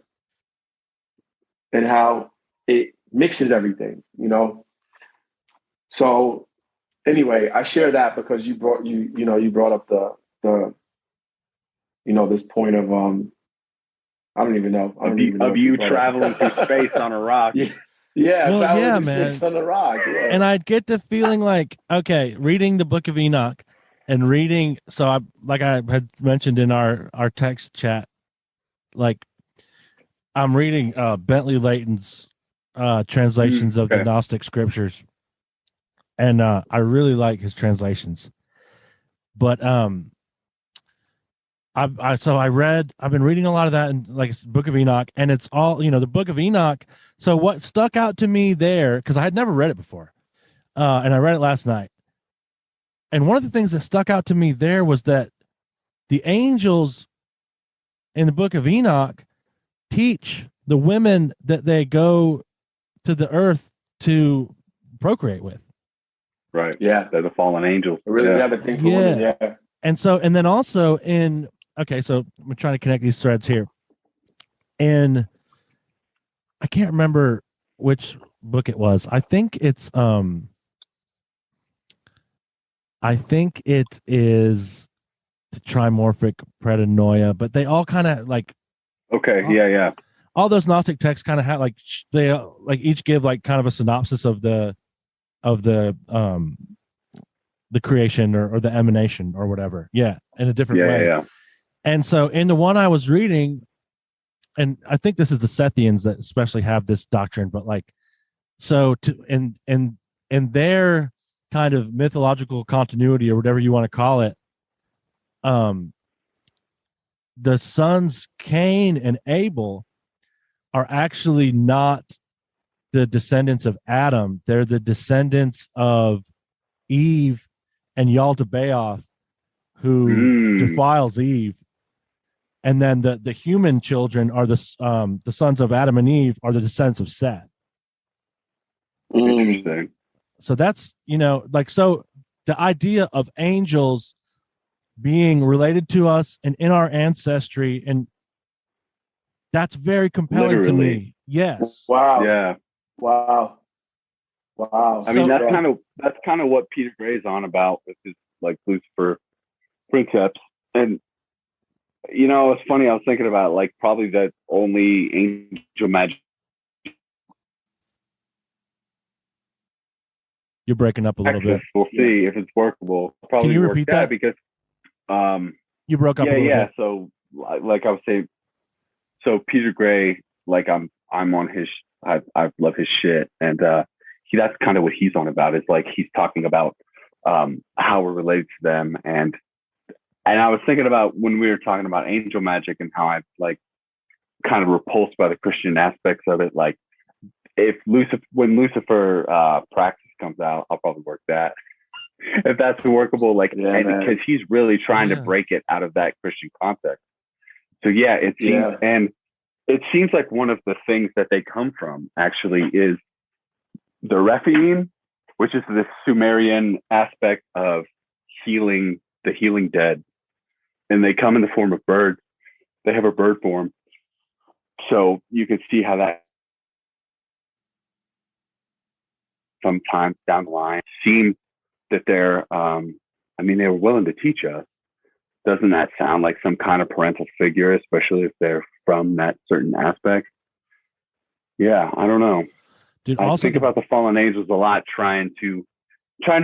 and how it mixes everything, you know. So anyway, I share that because you brought up the this point of I don't even know of you traveling through space on a rock. Yeah, well, yeah, man. On the rock. Yeah. And I'd get the feeling like, okay, reading the Book of Enoch and reading, so I had mentioned in our text chat, like I'm reading Bentley Layton's translations of the Gnostic scriptures, and I really like his translations. But I've been reading a lot of that in like Book of Enoch, and it's all, the Book of Enoch. So what stuck out to me there, because I had never read it before, and I read it last night. And one of the things that stuck out to me there was that the angels in the Book of Enoch teach the women that they go to the earth to procreate with. Right. Yeah. They're the fallen angels. I really have a thing for women. Yeah. And then also so I'm trying to connect these threads here. And I can't remember which book it was. I think it is the trimorphic pretanoia, but they all kind of like, okay, yeah. All those Gnostic texts kind of have like they like each give like kind of a synopsis of the creation or the emanation or whatever. Yeah, in a different way. Yeah. And so in the one I was reading, and I think this is the Sethians that especially have this doctrine, but like, so to in their kind of mythological continuity or whatever you want to call it, the sons Cain and Abel are actually not the descendants of Adam. They're the descendants of Eve and Yaldabaoth, who defiles Eve. And then the human children are the sons of Adam and Eve are the descendants of Seth. Interesting. So that's, so the idea of angels being related to us and in our ancestry, and that's very compelling to me. Yes. Wow. Yeah. Wow. I mean, that's kind of what Peter Gray's on about with his like Lucifer precepts. And it's funny, I was thinking about like probably that only angel magic. You're breaking up a little bit. We'll see if it's workable. Probably can you repeat that? Because you broke up a little bit. So like I was saying, so Peter Gray, like I'm on his, I love his shit, and that's kind of what he's on about. Is like he's talking about how we're related to them, and I was thinking about when we were talking about angel magic and how I like kind of repulsed by the Christian aspects of it. Like when Lucifer Praxis comes out, I'll probably work that if that's workable. Like because he's really trying to break it out of that Christian context. So it seems and it seems like one of the things that they come from actually is the Rephaim, which is this Sumerian aspect of healing the healing dead. And they come in the form of birds. They have a bird form. So you can see how that sometimes down the line seems that they're, they were willing to teach us. Doesn't that sound like some kind of parental figure, especially if they're from that certain aspect? Yeah, I don't know. Dude, I think about the fallen angels a lot, trying to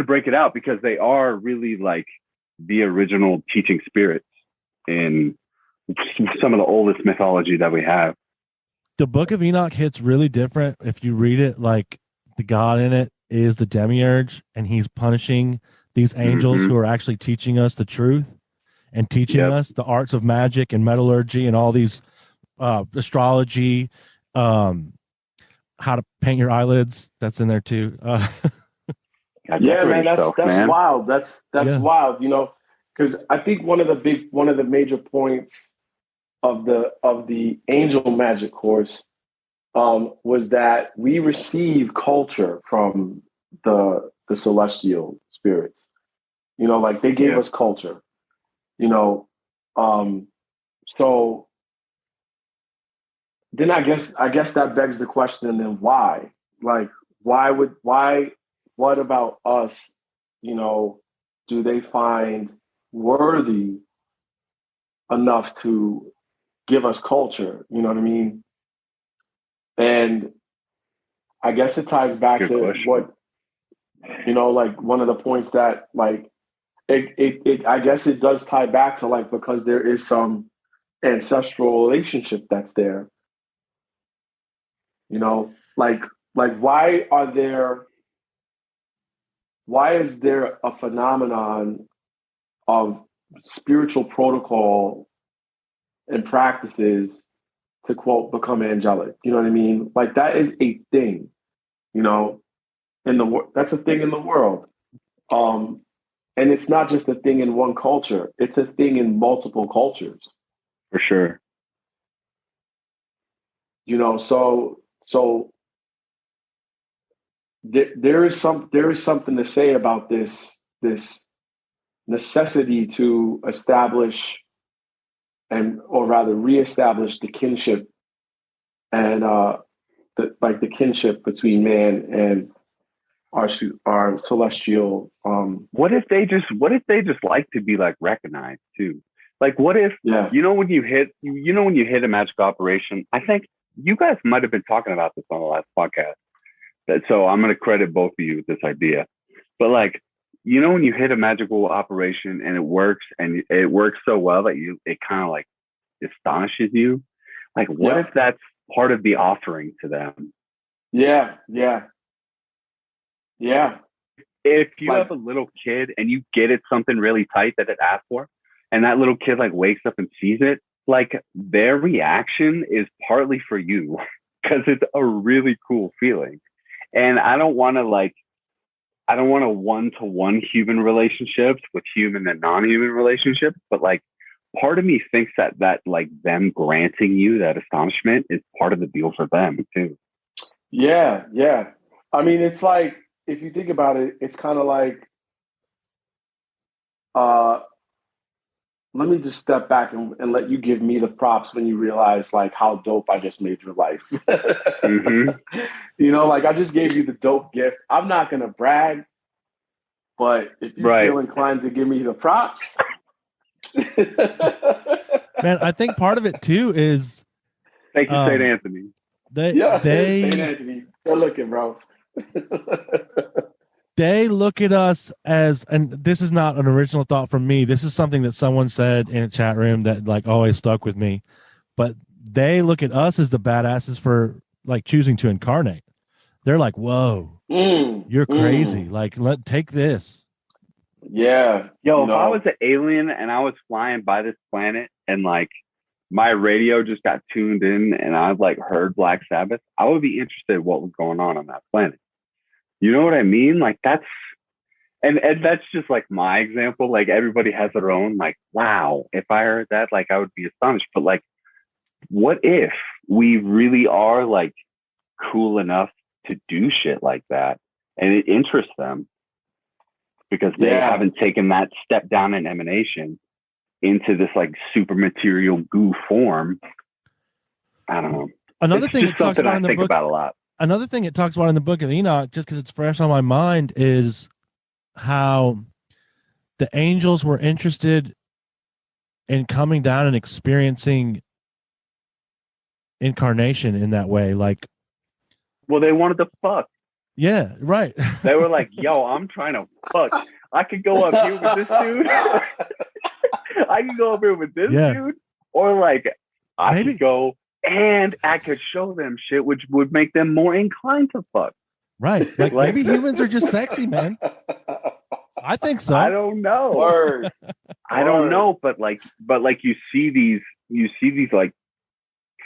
break it out, because they are really like the original teaching spirits in some of the oldest mythology that we have. The Book of Enoch hits really different if you read it. Like the God in it is the demiurge, and he's punishing these angels who are actually teaching us the truth and teaching us the arts of magic and metallurgy and all these astrology, how to paint your eyelids. That's in there too. Yeah, man, that's wild. That's wild. Because I think one of the major points of the angel magic course was that we receive culture from the celestial spirits. Like they gave us culture. So then I guess that begs the question, then why? Like what about us, do they find worthy enough to give us culture? You know what I mean? And I guess it ties back Good to question. what, like one of the points that like, it I guess it does tie back to like, because there is some ancestral relationship that's there, like why is there a phenomenon of spiritual protocol and practices to quote become angelic. You know what I mean? Like that is a thing, you know, that's a thing in the world. And it's not just a thing in one culture, it's a thing in multiple cultures. For sure. You know, so there is something to say about this necessity to establish or rather reestablish the kinship and the kinship between man and our celestial. What if they just like to be like recognized too? Like, what if when you hit a magical operation? I think you guys might have been talking about this on the last podcast. So I'm going to credit both of you with this idea. But like, when you hit a magical operation and it works so well that it kind of like astonishes you. Like, what if that's part of the offering to them? Yeah. If you have a little kid and you get it something really tight that it asked for, and that little kid like wakes up and sees it, like their reaction is partly for you because it's a really cool feeling. And I don't want to one-to-one human relationships with human and non-human relationships, but like part of me thinks that like them granting you that astonishment is part of the deal for them too. Yeah. I mean, it's like, if you think about it, it's kind of like, let me just step back and let you give me the props when you realize like how dope I just made your life. Mm-hmm. You know, like I just gave you the dope gift. I'm not going to brag, but if you feel inclined to give me the props. Man, I think part of it too is. Thank you, St. Anthony. St. Anthony. Good looking, bro. They look at us as, and this is not an original thought from me. This is something that someone said in a chat room that like always stuck with me. But they look at us as the badasses for like choosing to incarnate. They're like, "Whoa, you're crazy! Like, take this." Yeah, if I was an alien and I was flying by this planet and like my radio just got tuned in and I like heard Black Sabbath, I would be interested in what was going on that planet. You know what I mean? Like that's just like my example. Like everybody has their own, like, wow, if I heard that, like I would be astonished. But like, what if we really are like cool enough to do shit like that and it interests them because they haven't taken that step down in emanation into this like super material goo form? I don't know. Another thing it talks about in the book, about a lot. Another thing it talks about in the book of Enoch, just because it's fresh on my mind, is how the angels were interested in coming down and experiencing incarnation in that way. Like, well, they wanted to fuck. Yeah, right. They were like, yo, I'm trying to fuck. I could go up here with this dude. I could go up here with this dude. Or like, I could go and I could show them shit which would make them more inclined to fuck. Right. Like maybe humans are just sexy, man. I think so. I don't know. Word. I don't know, but you see these like,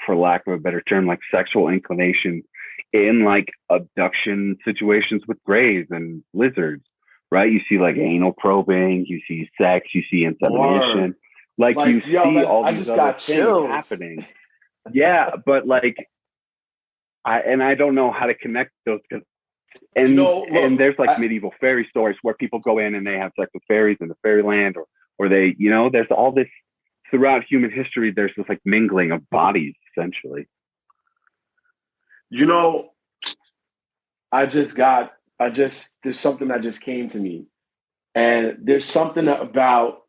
for lack of a better term, like sexual inclination in like abduction situations with greys and lizards, right? You see like anal probing, you see sex, you see insemination. Like you see all these other things happening. Yeah, but like I don't know how to connect those and there's like medieval fairy stories where people go in and they have sex with fairies in the fairyland or they, there's all this throughout human history, there's this like mingling of bodies essentially. There's something that just came to me, and there's something about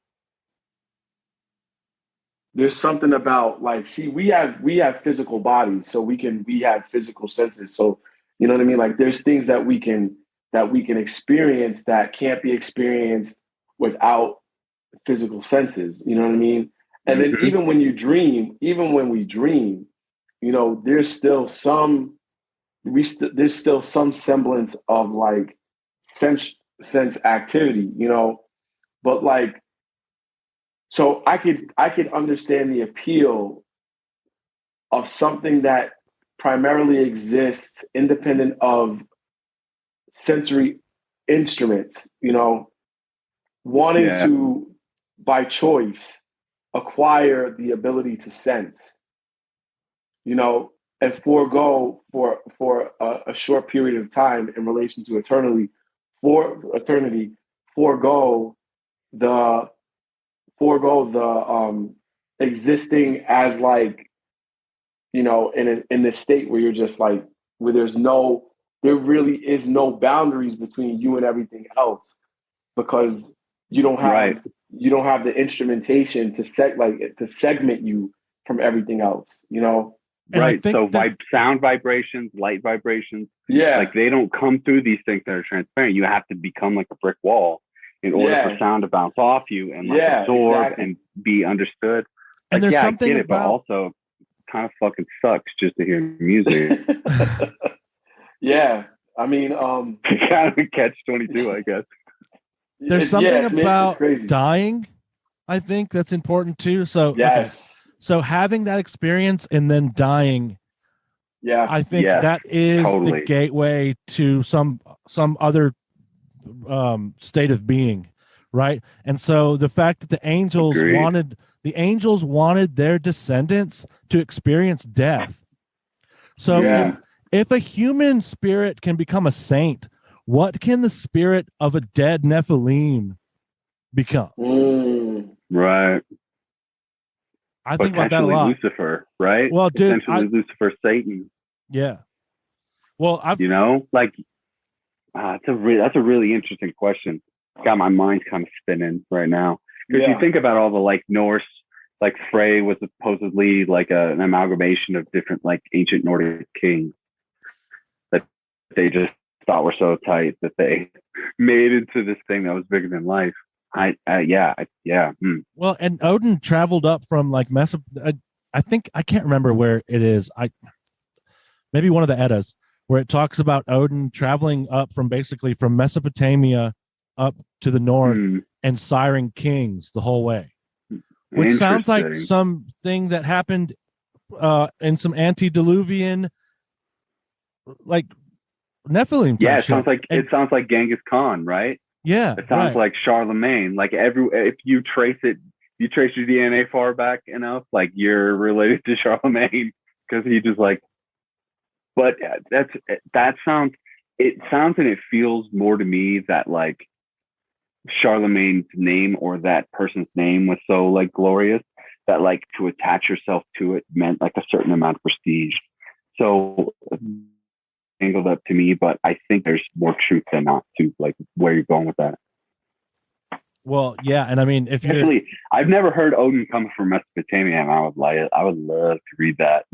like, see, we have physical bodies, so we have physical senses. So, you know what I mean? Like there's things that we can experience that can't be experienced without physical senses. You know what I mean? And then even when we dream, there's still some semblance of like sense activity, but like So I could understand the appeal of something that primarily exists independent of sensory instruments, wanting to, by choice, acquire the ability to sense, and forego for a short period of time in relation to eternity, forego the existing as like, in this state where you're just like, where there really is no boundaries between you and everything else, because you don't have the instrumentation to segment you from everything else, Right. So sound vibrations, light vibrations, like they don't come through these things that are transparent. You have to become like a brick wall in order for sound to bounce off you and absorb and be understood. And there's something I get it, but also kind of fucking sucks just to hear music. I mean, kind of catch-22, I guess. There's something about dying, I think, that's important too. So so having that experience and then dying, I think that is the gateway to some other state of being, right? And so the fact that the angels wanted their descendants to experience death. So if a human spirit can become a saint, what can the spirit of a dead Nephilim become? Right. I think about that a lot. Lucifer, right? Well, dude, Lucifer, Satan. Yeah. Well, that's a really interesting question. Got my mind kind of spinning right now, because you think about all the like Norse, like Frey was supposedly like an amalgamation of different like ancient Nordic kings that they just thought were so tight that they made into this thing that was bigger than life. Well, and Odin traveled up from like I think I can't remember where it is. Maybe one of the Eddas where it talks about Odin traveling up from Mesopotamia up to the north and siring kings the whole way, which sounds like something that happened in some antediluvian like Nephilim. Yeah, it sounds like Genghis Khan, right? Yeah, it sounds like Charlemagne. Like if you trace your DNA far back enough, like you're related to Charlemagne, because he just like. But that sounds and it feels more to me that like Charlemagne's name or that person's name was so like glorious that like to attach yourself to it meant like a certain amount of prestige. So angled up to me, but I think there's more truth than not to like where you're going with that. Well, yeah, and I mean, I've never heard Odin come from Mesopotamia, and I would love to read that.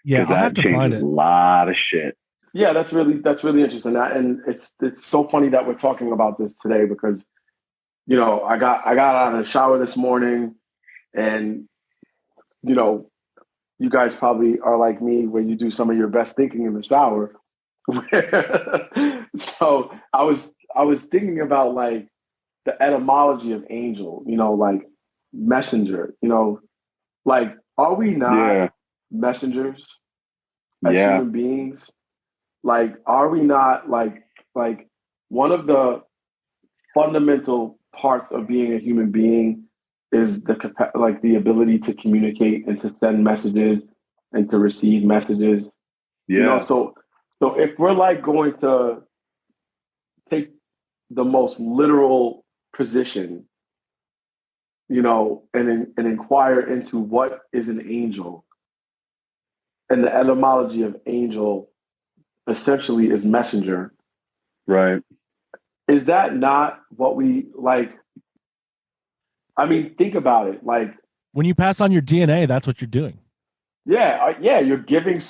Yeah, I have to find it. A lot of shit. Yeah, that's really interesting. And it's so funny that we're talking about this today, because I got out of the shower this morning, and you guys probably are like me where you do some of your best thinking in the shower. So I was thinking about like the etymology of angel, like messenger, like are we not messengers as human beings? Like, are we not like one of the fundamental parts of being a human being is the ability to communicate and to send messages and to receive messages. So if we're like going to take the most literal position, and inquire into what is an angel, and the etymology of angel essentially is messenger. Right. Is that not what we like? I mean, think about it. Like when you pass on your DNA, that's what you're doing. Yeah. You're giving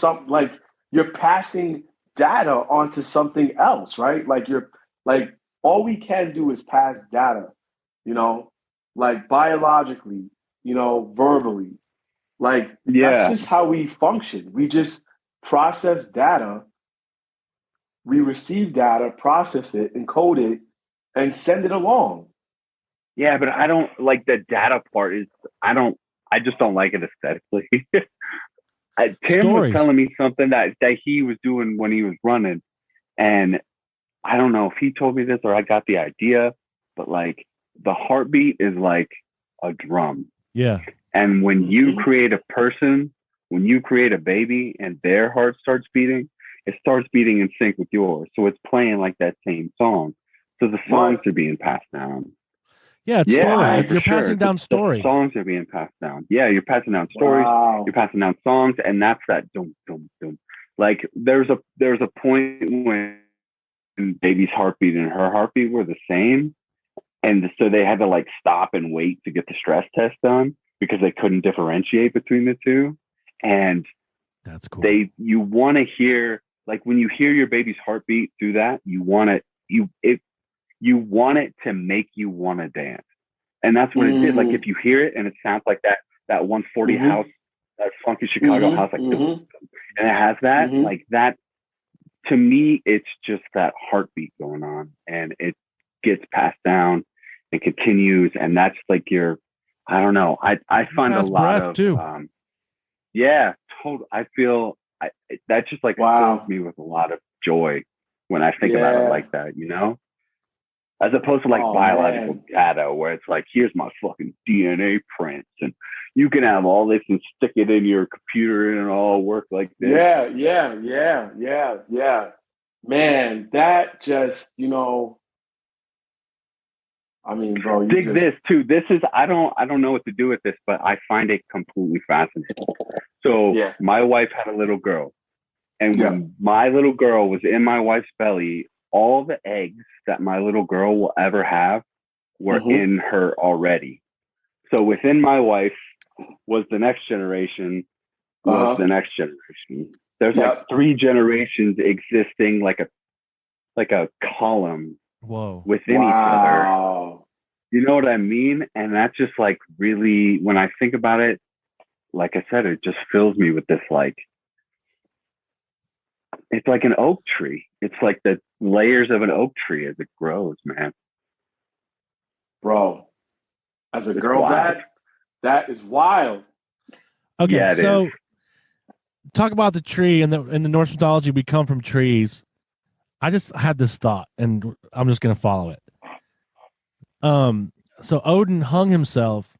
you're passing data onto something else, right? Like all we can do is pass data, like biologically, verbally. Like that's just how we function. We just process data. We receive data, process it, encode it, and send it along. Yeah, but I don't like the data part. I just don't like it aesthetically. Tim was Stories. telling me something that he was doing when he was running, and I don't know if he told me this or I got the idea, but like the heartbeat is like a drum. Yeah. And when you create a person, when you create a baby and their heart starts beating, it starts beating in sync with yours. So it's playing like that same song. So the songs are being passed down. Yeah, it's story. You're passing down story. The songs are being passed down. Yeah, you're passing down stories. Wow. You're passing down songs, and that's that dum dum dum. Like there's a point when baby's heartbeat and her heartbeat were the same, and so they had to like stop and wait to get the stress test done because they couldn't differentiate between the two. And that's cool. You want to hear, like when you hear your baby's heartbeat through that, you want it to make you want to dance. And that's what it did. Like if you hear it and it sounds like that 140 house, that funky Chicago house, like, and it has that, like that, to me, it's just that heartbeat going on, and it gets passed down and continues. And that's like I don't know. I find a lot of, too. Yeah, totally. I feel that just like fills me with a lot of joy when I think about it like that, you know, as opposed to like biological data where it's like, here's my fucking DNA prints and you can have all this and stick it in your computer and it'll all work like this. Yeah. Man, that just, you know, I mean, bro, this too. This is I don't know what to do with this, but I find it completely fascinating. So my wife had a little girl, and when my little girl was in my wife's belly, all the eggs that my little girl will ever have were in her already. So within my wife was the next generation, the next generation. There's like 3 generations existing, like a column. Whoa. Within each other. You know what I mean? And that's just like really, when I think about it, like I said, it just fills me with this, like, it's like an oak tree. It's like the layers of an oak tree as it grows, man. Bro, as a girl dad, that is wild. Okay, so talk about the tree. In the Norse mythology, we come from trees. I just had this thought, and I'm just going to follow it. So Odin hung himself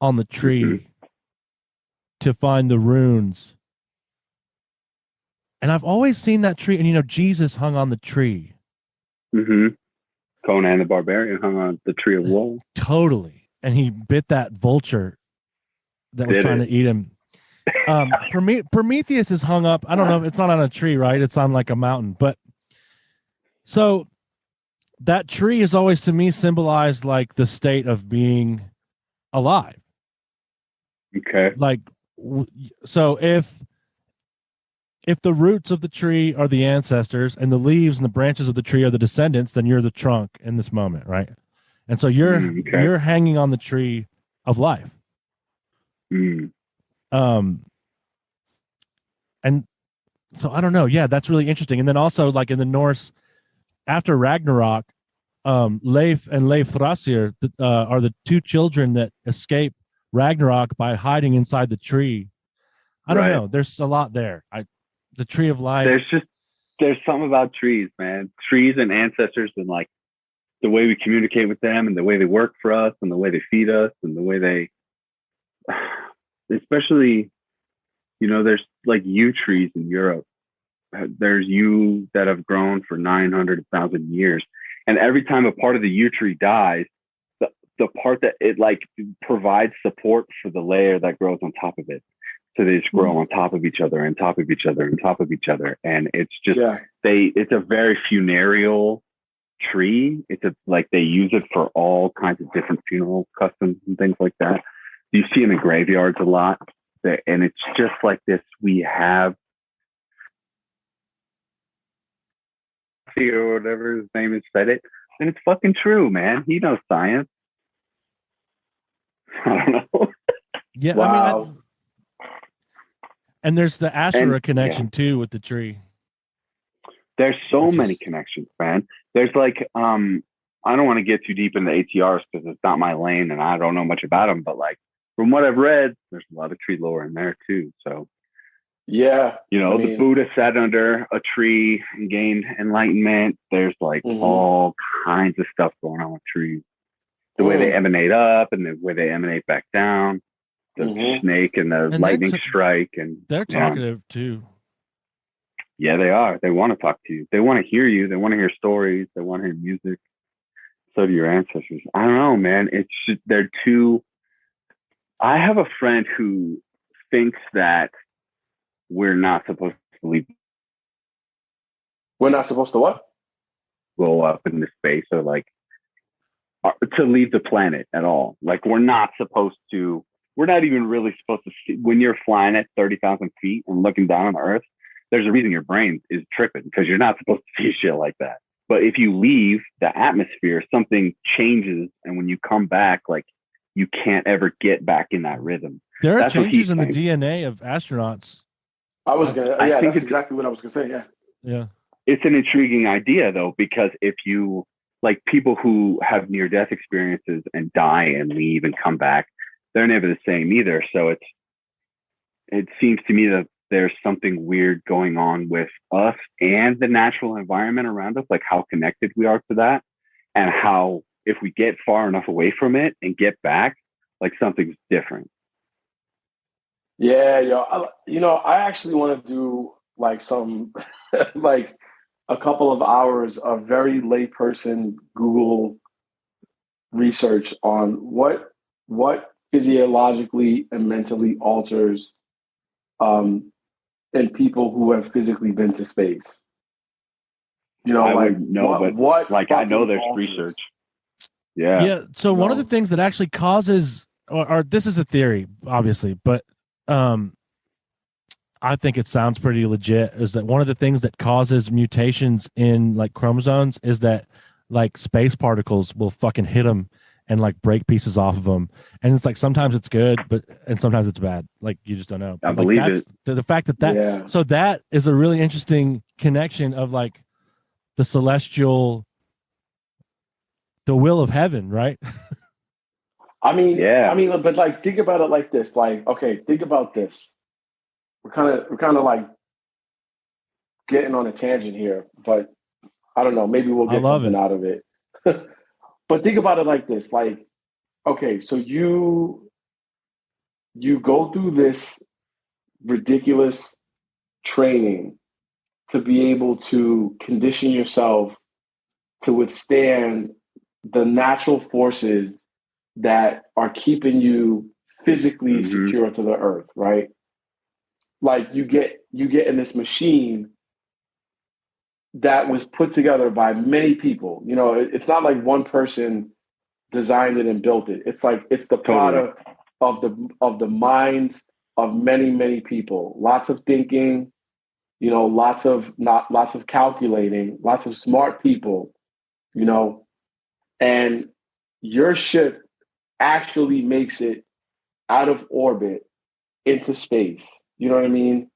on the tree to find the runes. And I've always seen that tree, and you know, Jesus hung on the tree. Conan the Barbarian hung on the tree of woe. Totally. And he bit that vulture that was trying to eat him. Prometheus is hung up. I don't know. It's not on a tree, right? It's on like a mountain. But so that tree has always to me symbolized like the state of being alive. Okay. Like, so if the roots of the tree are the ancestors and the leaves and the branches of the tree are the descendants, then you're the trunk in this moment, right? And so you're hanging on the tree of life. And so I don't know. Yeah, that's really interesting. And then also like in the Norse, after Ragnarok, Leif and Leifrasir are the 2 children that escape Ragnarok by hiding inside the tree. I don't know. There's a lot there. The tree of life. There's something about trees, man. Trees and ancestors, and like the way we communicate with them, and the way they work for us, and the way they feed us, and the way they, especially, you know, there's like yew trees in Europe. There's yew that have grown for 900,000 years, and every time a part of the yew tree dies, the part that it like provides support for the layer that grows on top of it. So they just grow on top of each other, and top of each other, and top of each other. And it's just, it's a very funereal tree. Like they use it for all kinds of different funeral customs and things like that. You see them in graveyards a lot. And it's just like this, we have, or whatever his name is, said it. And it's fucking true, man. He knows science. I don't know. Yeah, wow. I mean, and there's the Asherah connection too with the tree. There's so many connections, man. There's like I don't want to get too deep into ATRs because it's not my lane and I don't know much about them. But like from what I've read, there's a lot of tree lore in there too. So yeah, the Buddha sat under a tree and gained enlightenment. There's like all kinds of stuff going on with trees. The way they emanate up and the way they emanate back down. The snake and the lightning strike, and they're talkative too. Yeah, they are. They want to talk to you. They want to hear you. They want to hear stories. They want to hear music. So do your ancestors. I don't know, man. They're too. I have a friend who thinks that we're not supposed to leave. We're not supposed to what? Go up into space or like to leave the planet at all. Like we're not supposed to. We're not even really supposed to see when you're flying at 30,000 feet and looking down on the Earth. There's a reason your brain is tripping because you're not supposed to see shit like that. But if you leave the atmosphere, something changes. And when you come back, like you can't ever get back in that rhythm. There are changes in the DNA of astronauts. That's exactly what I was going to say. Yeah. Yeah. It's an intriguing idea though, because if you like people who have near-death experiences and die and leave and come back, they're never the same either. So it seems to me that there's something weird going on with us and the natural environment around us, like how connected we are to that and how if we get far enough away from it and get back, like something's different. Yeah, I actually want to do like some, like a couple of hours of very layperson Google research on what physiologically and mentally alters in people who have physically been to space. I know there's research. Yeah. Yeah. So one of the things that actually causes, or this is a theory, obviously, but I think it sounds pretty legit, is that one of the things that causes mutations in like chromosomes is that like space particles will fucking hit them and like break pieces off of them. And it's like, sometimes it's good, and sometimes it's bad. Like you just don't know. I believe it. The fact that so that is a really interesting connection of like the celestial, the will of heaven, right? But like, think about it like this. Like, okay, think about this. We're kind of like getting on a tangent here, but I don't know. Maybe we'll get something out of it. But think about it like this. Like, okay, so you go through this ridiculous training to be able to condition yourself to withstand the natural forces that are keeping you physically secure to the earth, right? Like you get in this machine that was put together by many people. It's not like one person designed it and built it. It's like it's the product of the minds of many, many people. Lots of thinking, lots of calculating, lots of smart people, and your ship actually makes it out of orbit into space. You know what I mean?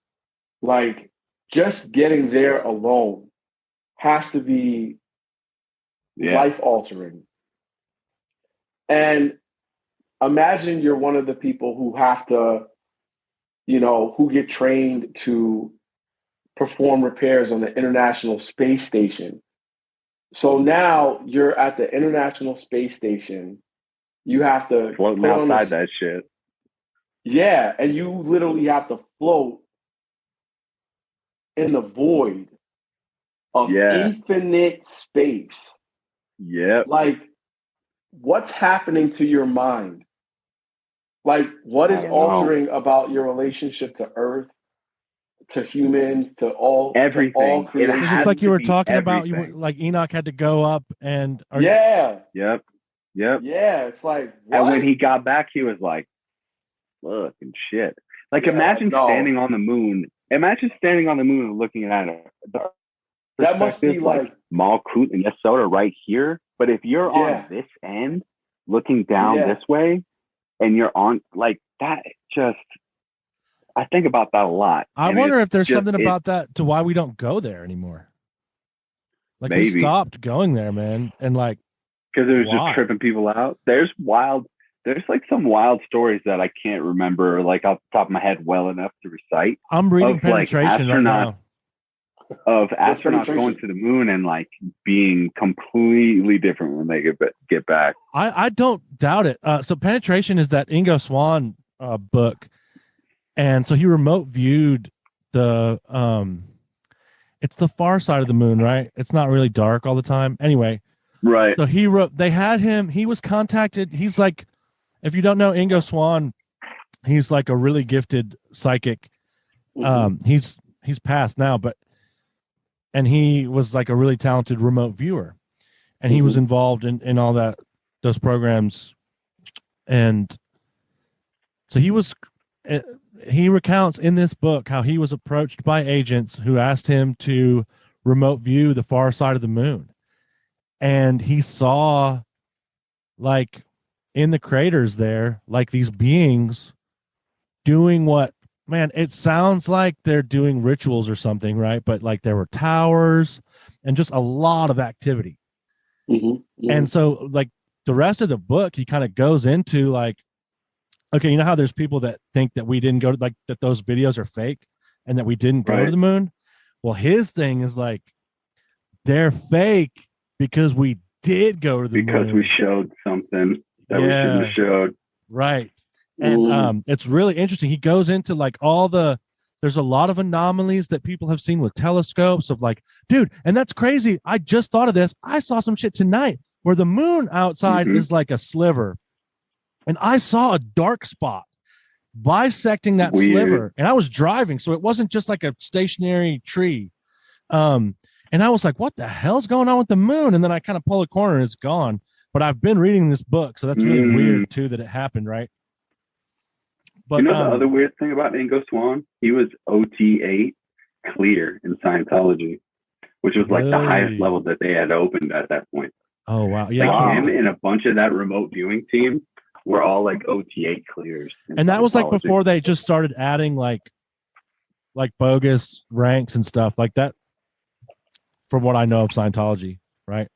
Like just getting there alone has to be life altering. And imagine you're one of the people who have to, who get trained to perform repairs on the International Space Station. So now you're at the International Space Station. You have to float outside that shit. Yeah, and you literally have to float in the void of infinite space. Yeah. Like, what's happening to your mind? Like, what is altering about your relationship to Earth, to humans, to all everything? To all it's like you were talking about. Like Enoch had to go up and. Yep. Yeah, it's like. What? And when he got back, he was like, "Fucking shit!" Like, imagine standing on the moon. Imagine standing on the moon and looking at it. That must be like Malkut and Yesota right here. But if you're on this end, looking down this way, and you're on like that, I think about that a lot. I wonder if there's something about that to why we don't go there anymore. Like maybe. We stopped going there, man, and like Because it was Why? just tripping people out. There's like some wild stories that I can't remember, like off the top of my head, well enough to recite. I'm reading of, like, Penetration right now. Of astronauts going to the moon and like being completely different when they get back. I don't doubt it. So Penetration is that Ingo Swann book, and so he remote viewed the it's the far side of the moon, right? It's not really dark all the time. Anyway, right. So they had him. He was contacted. He's like, if you don't know Ingo Swann, he's like a really gifted psychic. He's passed now, and he was like a really talented remote viewer, and he was involved in all those programs. And so he recounts in this book how he was approached by agents who asked him to remote view the far side of the moon. And he saw, like, in the craters there, like these beings doing it sounds like they're doing rituals or something, right? But like there were towers and just a lot of activity. And so, like, the rest of the book, he kind of goes into like, okay, you know how there's people that think that we didn't go to, like, that those videos are fake and that we didn't go to the moon? Well, his thing is like, they're fake because we did go to the moon. Because we showed something that we shouldn't have showed. Right. And it's really interesting. He goes into like there's a lot of anomalies that people have seen with telescopes of like, dude, and that's crazy. I just thought of this. I saw some shit tonight where the moon outside is like a sliver. And I saw a dark spot bisecting that sliver. And I was driving, so it wasn't just like a stationary tree. And I was like, what the hell's going on with the moon? And then I kind of pull a corner and it's gone. But I've been reading this book, so that's really weird too that it happened, right? But you know the other weird thing about Ingo Swann? He was OT8 clear in Scientology, which was like the highest level that they had opened at that point. Oh, wow. Yeah. Like him and a bunch of that remote viewing team were all like OT8 clears. And that was like before they just started adding like bogus ranks and stuff like that, from what I know of Scientology, right?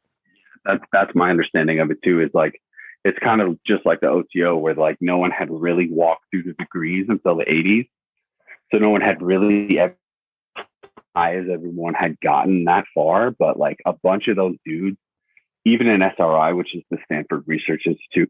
That's my understanding of it too, is like, it's kind of just like the OTO where like no one had really walked through the degrees until the 80s. So no one had really as high as everyone had gotten that far. But like a bunch of those dudes, even in SRI, which is the Stanford Research Institute,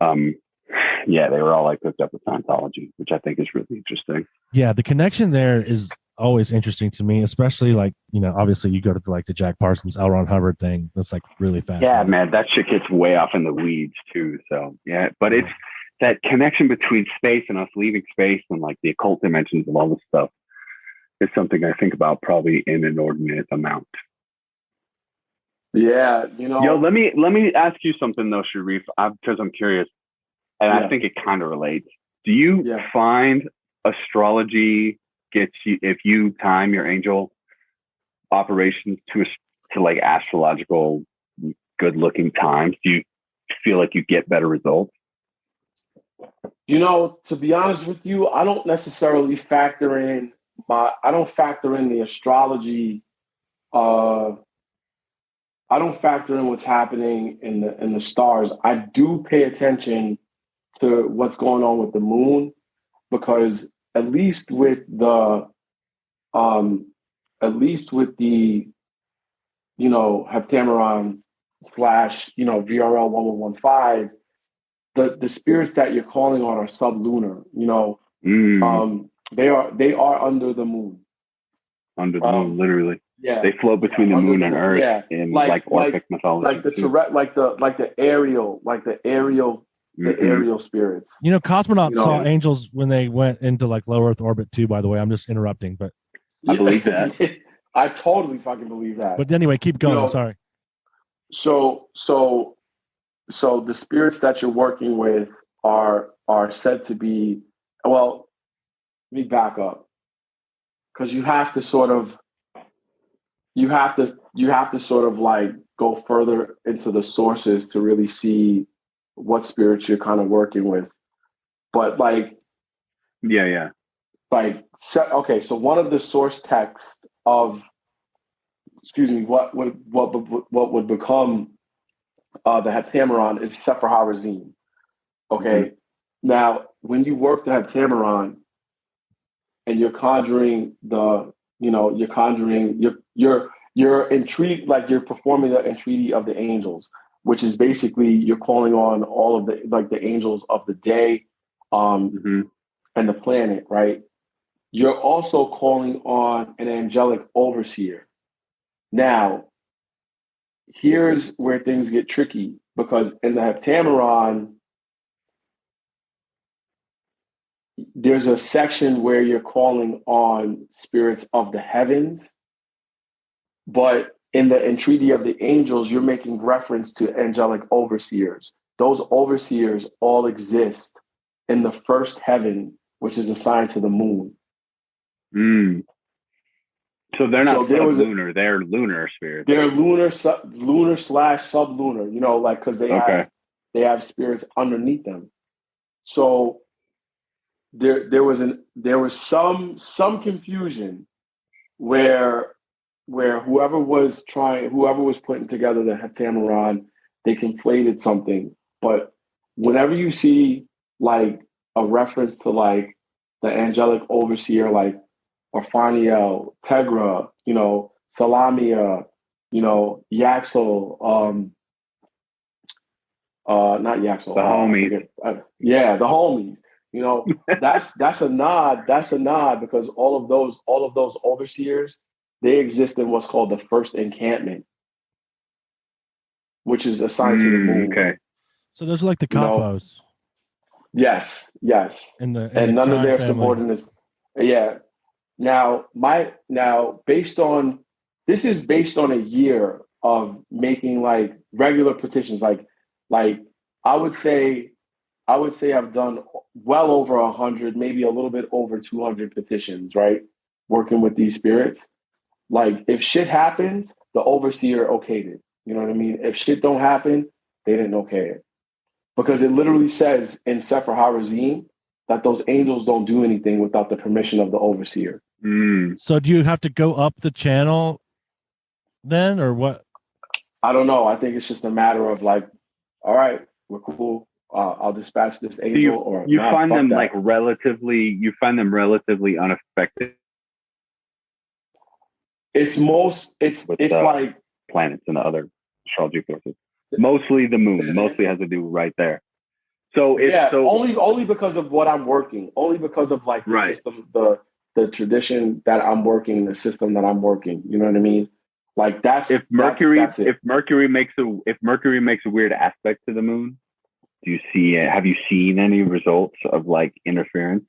they were all like hooked up with Scientology, which I think is really interesting. Yeah, the connection there is always interesting to me, especially like, you know, obviously you go to the Jack Parsons, L. Ron Hubbard thing. That's like really fast. Yeah, man, that shit gets way off in the weeds too. So yeah, but it's that connection between space and us leaving space and like the occult dimensions and all this stuff is something I think about probably in an inordinate amount. Yeah, you know. Yo, let me ask you something though, Shariyf, because I'm curious, and I think it kind of relates. Do you find astrology gets you, if you time your angel operations to like astrological good looking times, do you feel like you get better results? You know, to be honest with you, I don't necessarily factor in the astrology. I don't factor in what's happening in the stars. I do pay attention to what's going on with the moon, because at least with the Heptameron / VRL 1115, the spirits that you're calling on are sublunar. They are under the moon. Under the moon, literally. Yeah, they float between the moon and Earth in like Orphic mythology, like the aerial spirits. You know, cosmonauts saw angels when they went into like low Earth orbit too. By the way, I'm just interrupting, but I believe that. I totally fucking believe that. But anyway, keep going. I'm sorry. So the spirits that you're working with are said to be, well, let me back up, because you have to sort of like go further into the sources to really see what spirits you're kind of working with. But like, so one of the source texts of, what would become the Heptameron is Sefer HaRazim. Okay. Now, when you work the Heptameron and you're conjuring you're entreaty, like you're performing the entreaty of the angels, which is basically you're calling on all of the angels of the day, and the planet, right? You're also calling on an angelic overseer. Now, here's where things get tricky, because in the Heptameron, there's a section where you're calling on spirits of the heavens, but in the entreaty of the angels, you're making reference to angelic overseers. Those overseers all exist in the first heaven, which is assigned to the moon. So they're not sublunar; they're lunar spirits. They're lunar slash sublunar. You know, like because they have spirits underneath them. So there was some confusion where whoever was putting together the Heptameron, they conflated something. But whenever you see like a reference to like the angelic overseer, like Orphaniel, Tegra, Salamia, Yaxel, not Yaxel, the homies. The homies. That's a nod. That's a nod because all of those overseers, they exist in what's called the first encampment, which is assigned to the moon. Okay. So those are like the capos. Yes. And none of their family. subordinates. Yeah. Now, based on a year of making like regular petitions, like I would say I've done well over 100, maybe a little bit over 200 petitions, right? Working with these spirits. Like if shit happens, the overseer okayed it. You know what I mean? If shit don't happen, they didn't okay it. Because it literally says in Sefer HaRazim that those angels don't do anything without the permission of the overseer. So do you have to go up the channel then, or what? I don't know. I think it's just a matter of like, all right, we're cool. I'll dispatch this angel. You find them relatively unaffected. It's like planets and the other astrology forces. Mostly the moon. Mostly has to do right there. So only because of what I'm working. Only because of like the system, the tradition that I'm working, the system that I'm working. You know what I mean? Like if Mercury makes a weird aspect to the moon, do you see it? Have you seen any results of like interference?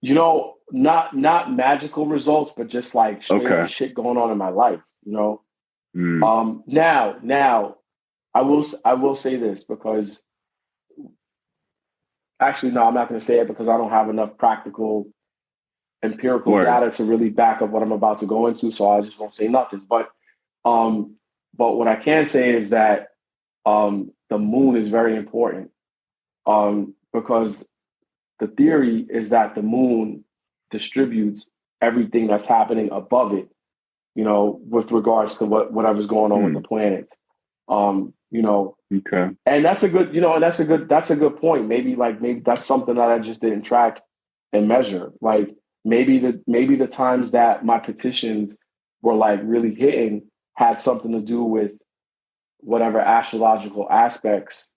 Not magical results, but just like straight shit going on in my life. Now I will say this because actually no, I'm not going to say it because I don't have enough practical empirical data to really back up what I'm about to go into, so I just won't say nothing. But what I can say is that the moon is very important because the theory is that the moon distributes everything that's happening above it, with regards to whatever's going on with the planets. Okay. And that's a good point. Maybe that's something that I just didn't track and measure. Like maybe the times that my petitions were like really hitting had something to do with whatever astrological aspects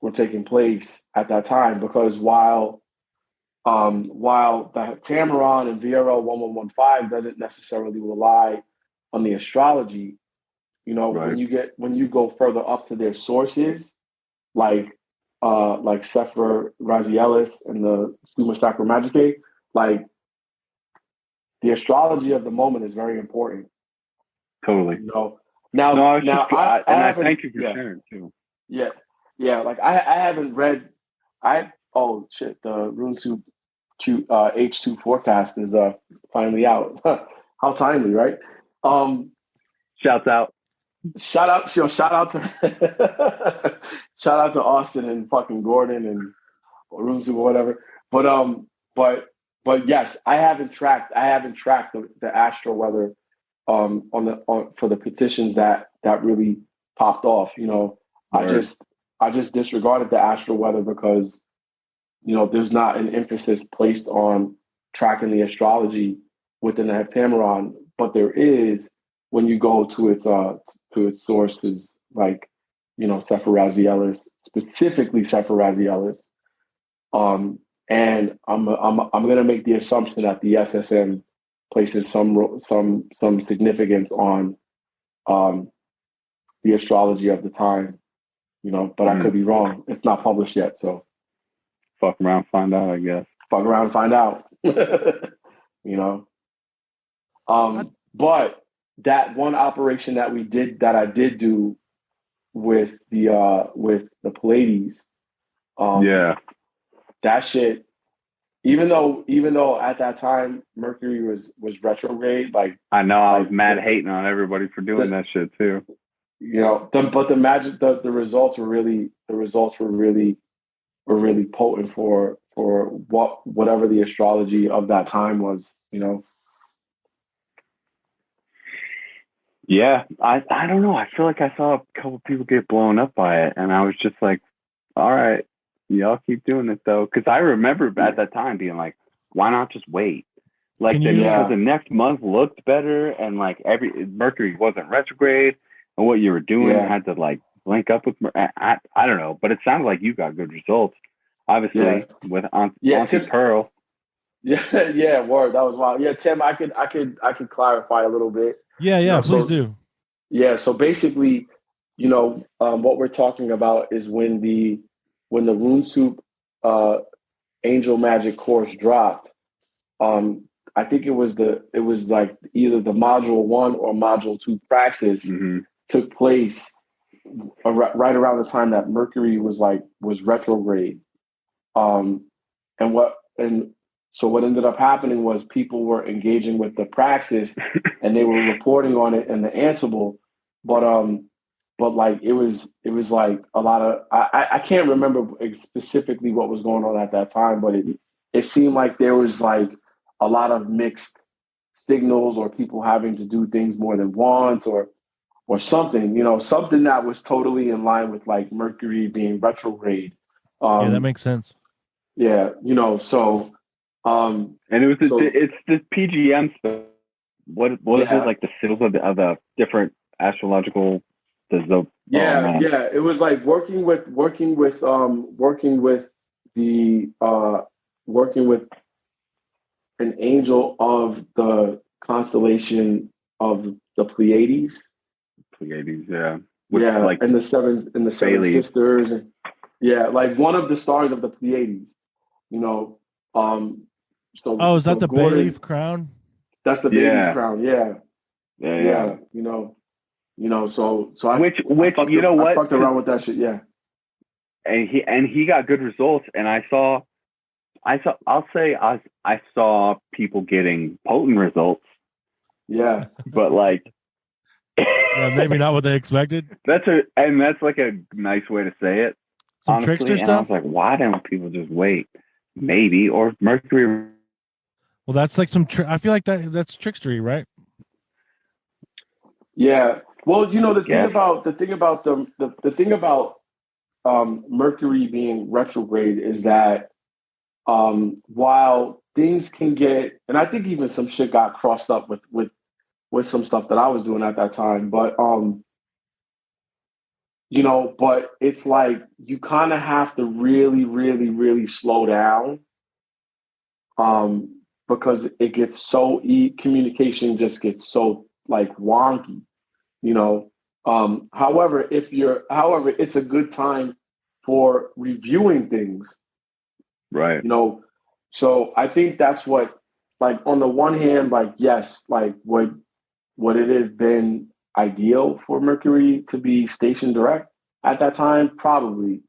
were taking place at that time. Because while the Tamaron and VRL 1115 doesn't necessarily rely on the astrology, when you go further up to their sources, like Sefer Razielis and the Suma Sacra Magicae, like the astrology of the moment is very important. Totally. I thank you for sharing too. Yeah. Like I haven't read. The Rune Soup H2 forecast is finally out. How timely, right? Shouts out. Shout out to shout out to Austin and fucking Gordon and Rune Soup or whatever. But yes, I haven't tracked the astral weather for the petitions that really popped off. You know, I just disregarded the astral weather because, you know, there's not an emphasis placed on tracking the astrology within the heptameron, but there is when you go to its sources, like, you know, Sefer Raziel's, specifically Sefer Raziel's. And I'm going to make the assumption that the SSM places some significance on the astrology of the time, you know, but I could be wrong. It's not published yet, so fuck around, find out, I guess. Fuck around, find out. You know. But that one operation that I did do with the Pleiades, that shit. Even though at that time Mercury was retrograde, like I know I was mad hating on everybody for doing that shit too. You know, but the results were really potent for whatever the astrology of that time was, you know. Yeah, I don't know. I feel like I saw a couple people get blown up by it, and I was just like, all right, y'all keep doing it though, because I remember at that time being like, why not just wait? Like because the next month looked better, and like Mercury wasn't retrograde, and what you were doing had to like link up with. I don't know, but it sounded like you got good results, obviously with Auntie Pearl. Yeah, word. That was wild. Yeah, Tim, I could clarify a little bit. Yeah, you know, please do. Yeah, so basically, you know, what we're talking about is when the Rune Soup Angel Magic course dropped. I think it was like either the Module 1 or Module 2 praxis took place right around the time that Mercury was retrograde. So what ended up happening was people were engaging with the praxis and they were reporting on it in the Ansible, but like it was like a lot of I can't remember specifically what was going on at that time, but it seemed like there was like a lot of mixed signals or people having to do things more than once or something, you know, something that was totally in line with like Mercury being retrograde. Yeah, that makes sense. Yeah, you know, so and it was it's the PGM stuff. What is it like the symbols of the different astrological it was like working with an angel of the constellation of the Pleiades. Like and the seven sisters, and like one of the stars of the Pleiades, you know. So is that the Gordon, bay leaf crown? That's the bay leaf crown. Yeah. You know, so I you know what? I fucked around with that shit. Yeah. And he got good results, and I saw people getting potent results. Yeah. But like maybe not what they expected. That's like a nice way to say it. Some honestly. Trickster stuff. I was like, why don't people just wait? Maybe, or Mercury. Well, that's like I feel like that's trickstery, right? Yeah. Well, you know, the thing about Mercury being retrograde is that while things can get, and I think even some shit got crossed up with some stuff that I was doing at that time, but you know, but it's like you kind of have to really, really, really slow down, because it gets so communication just gets so like wonky, you know. However, it's a good time for reviewing things, right? You know, so I think that's what, like, on the one hand, like, yes, like would it have been ideal for Mercury to be stationed direct at that time? Probably,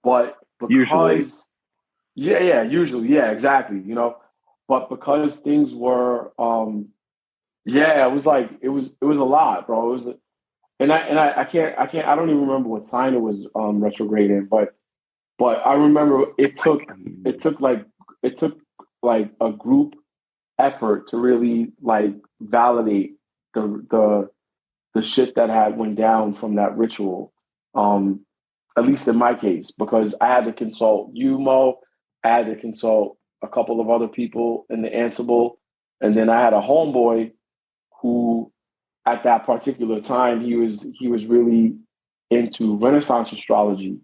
but because usually, exactly, you know, but because things were, it was like it was a lot, bro. It was, and I don't even remember what sign it was retrograde in, but I remember it took like a group effort to really like validate the the shit that had went down from that ritual. At least in my case, because I had to consult you, Mo. I had to consult a couple of other people in the Ansible, and then I had a homeboy who, at that particular time, he was really into Renaissance astrology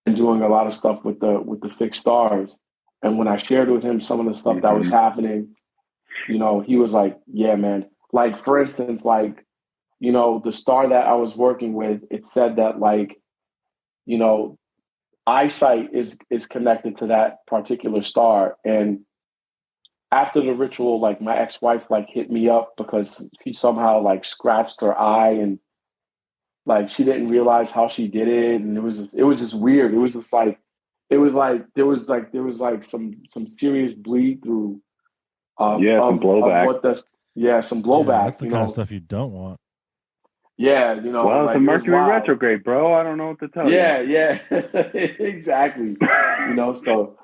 and doing a lot of stuff with the fixed stars. And when I shared with him some of the stuff that was happening, you know, he was like, "Yeah, man." Like, for instance, like, you know, the star that I was working with, it said that, like, you know, eyesight is connected to that particular star. And after the ritual, like, my ex-wife like hit me up because she somehow like scratched her eye, and like she didn't realize how she did it, and it was just weird. It was just like there was some serious bleed through. Some blowback. Some blowback. That's the kind of stuff you don't want. Yeah, you know. Well, like, it's a Mercury retrograde, bro. I don't know what to tell you. Yeah, exactly. You know, so,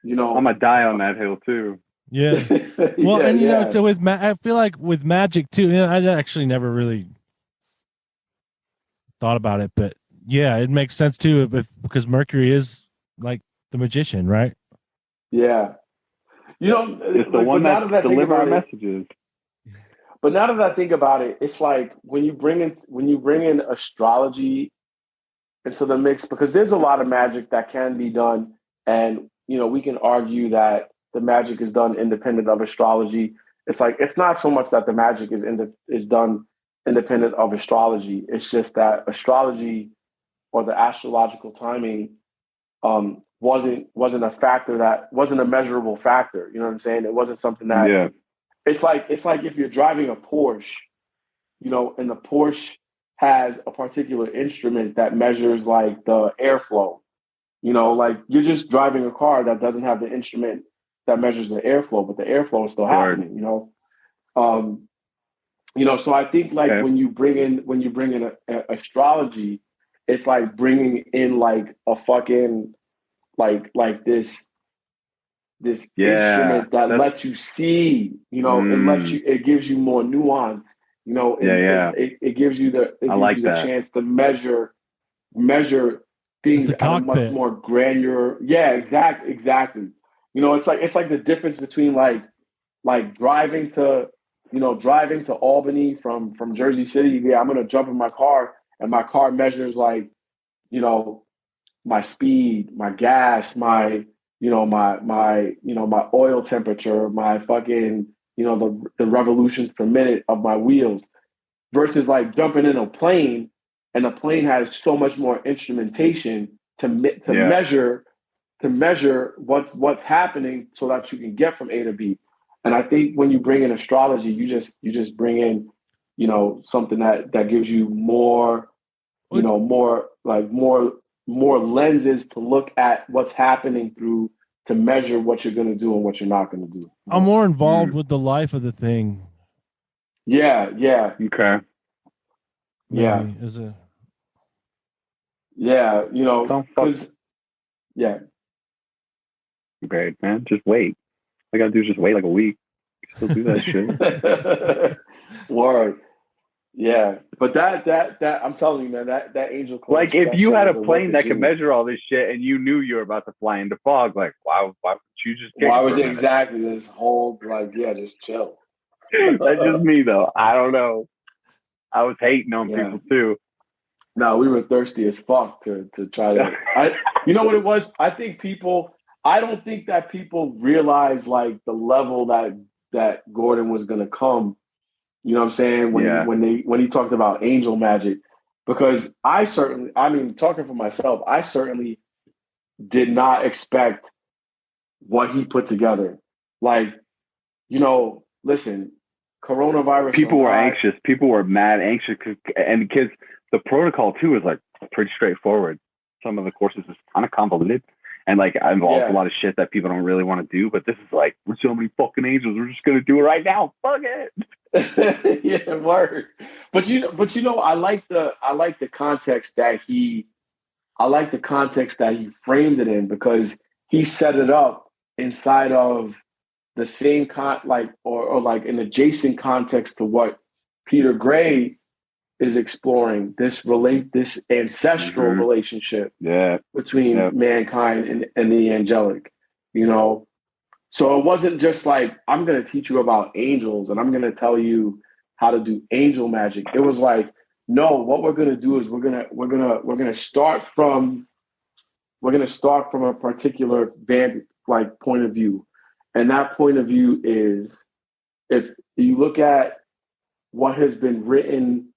you know, I'm gonna die on that hill too. Yeah. Well, and you know, I feel like with magic too. You know, I actually never really thought about it, but yeah, it makes sense too. Because Mercury is like the magician, right? Yeah. You know, it's the one that delivers messages. But now that I think about it, it's like when you bring in astrology into the mix, because there's a lot of magic that can be done, and you know, we can argue that the magic is done independent of astrology. It's like, it's not so much that the magic is done independent of astrology. It's just that astrology or the astrological timing wasn't a factor, that wasn't a measurable factor. You know what I'm saying? It wasn't something that. Yeah. It's like if you're driving a Porsche, you know, and the Porsche has a particular instrument that measures like the airflow. You know, like you're just driving a car that doesn't have the instrument that measures the airflow, but the airflow is still happening. You know, so I think like when you bring in astrology, it's like bringing in like a fucking like this instrument that lets you see, you know, it gives you more nuance, you know, it gives you the chance to measure things at a much more granular. Yeah, exactly. You know, it's like the difference between like driving to Albany from Jersey City. Yeah, I'm gonna jump in my car and my car measures like, you know, my speed, my gas, my oil temperature, my fucking, you know, the revolutions per minute of my wheels, versus like jumping in a plane, and the plane has so much more instrumentation to measure what's happening so that you can get from A to B. And I think when you bring in astrology, you just bring in, you know, something that gives you more, you know, more lenses to look at what's happening through, to measure what you're going to do and what you're not going to do. I'm more involved with the life of the thing. Yeah. Okay. Yeah. Yeah, you know, because Great, man. Just wait. All I gotta do is just wait like a week. Still do that shit. Word. Yeah, but that I'm telling you, man, that angel. Like, if you had a plane that could measure all this shit, and you knew you were about to fly into fog, like, why would you just? Why would you exactly just hold, like, just chill? That's just me, though. I don't know. I was hating on people too. No, we were thirsty as fuck to try to. You know what it was? I don't think that people realized like the level that Gordon was gonna come. You know what I'm saying? When he talked about angel magic, because talking for myself, I certainly did not expect what he put together. Like, you know, listen, coronavirus. People were anxious. People were mad anxious, and because the protocol too is like pretty straightforward. Some of the courses is kind of convoluted, and like involves a lot of shit that people don't really want to do. But this is like, we're so many fucking angels. We're just gonna do it right now. Fuck it. Yeah, word. But you know, I like the context that he framed it in, because he set it up inside of the same or like an adjacent context to what Peter Gray is exploring this ancestral relationship between mankind and the angelic, you know. So it wasn't just like, I'm going to teach you about angels and I'm going to tell you how to do angel magic. It was like, no, what we're going to do is we're going to start from a particular point of view. And that point of view is, if you look at what has been written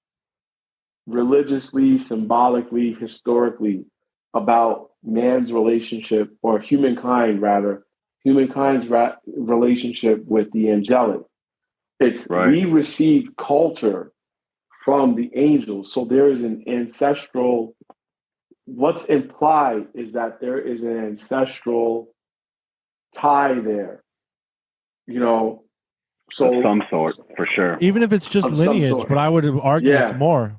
religiously, symbolically, historically about man's relationship, or humankind's relationship with the angelic, we receive culture from the angels. So there is an ancestral, what's implied is that there is an ancestral tie there, you know. So of some sort, for sure. Even if it's just lineage, but I would argue it's more.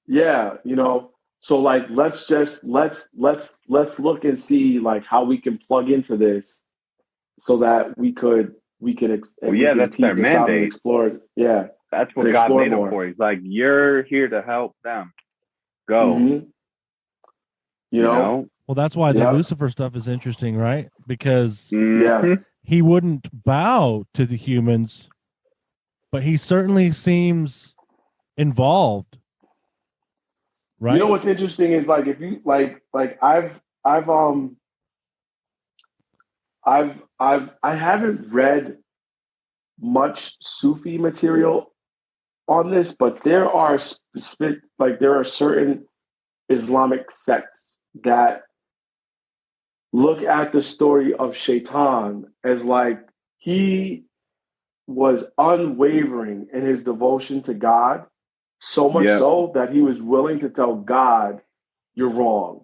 Yeah, you know. So like, let's look and see like how we can plug into this, so that we could that's their mandate. Explore it. Yeah, that's what God made them for. He's like, you're here to help them. Go. Mm-hmm. You know. Well, that's why the Lucifer stuff is interesting, right? Because mm-hmm. he wouldn't bow to the humans, but he certainly seems involved. Right. You know what's interesting is, like, if you like I haven't read much Sufi material on this, but there are certain Islamic sects that look at the story of Shaitan as like, he was unwavering in his devotion to God, so much so that he was willing to tell God, you're wrong.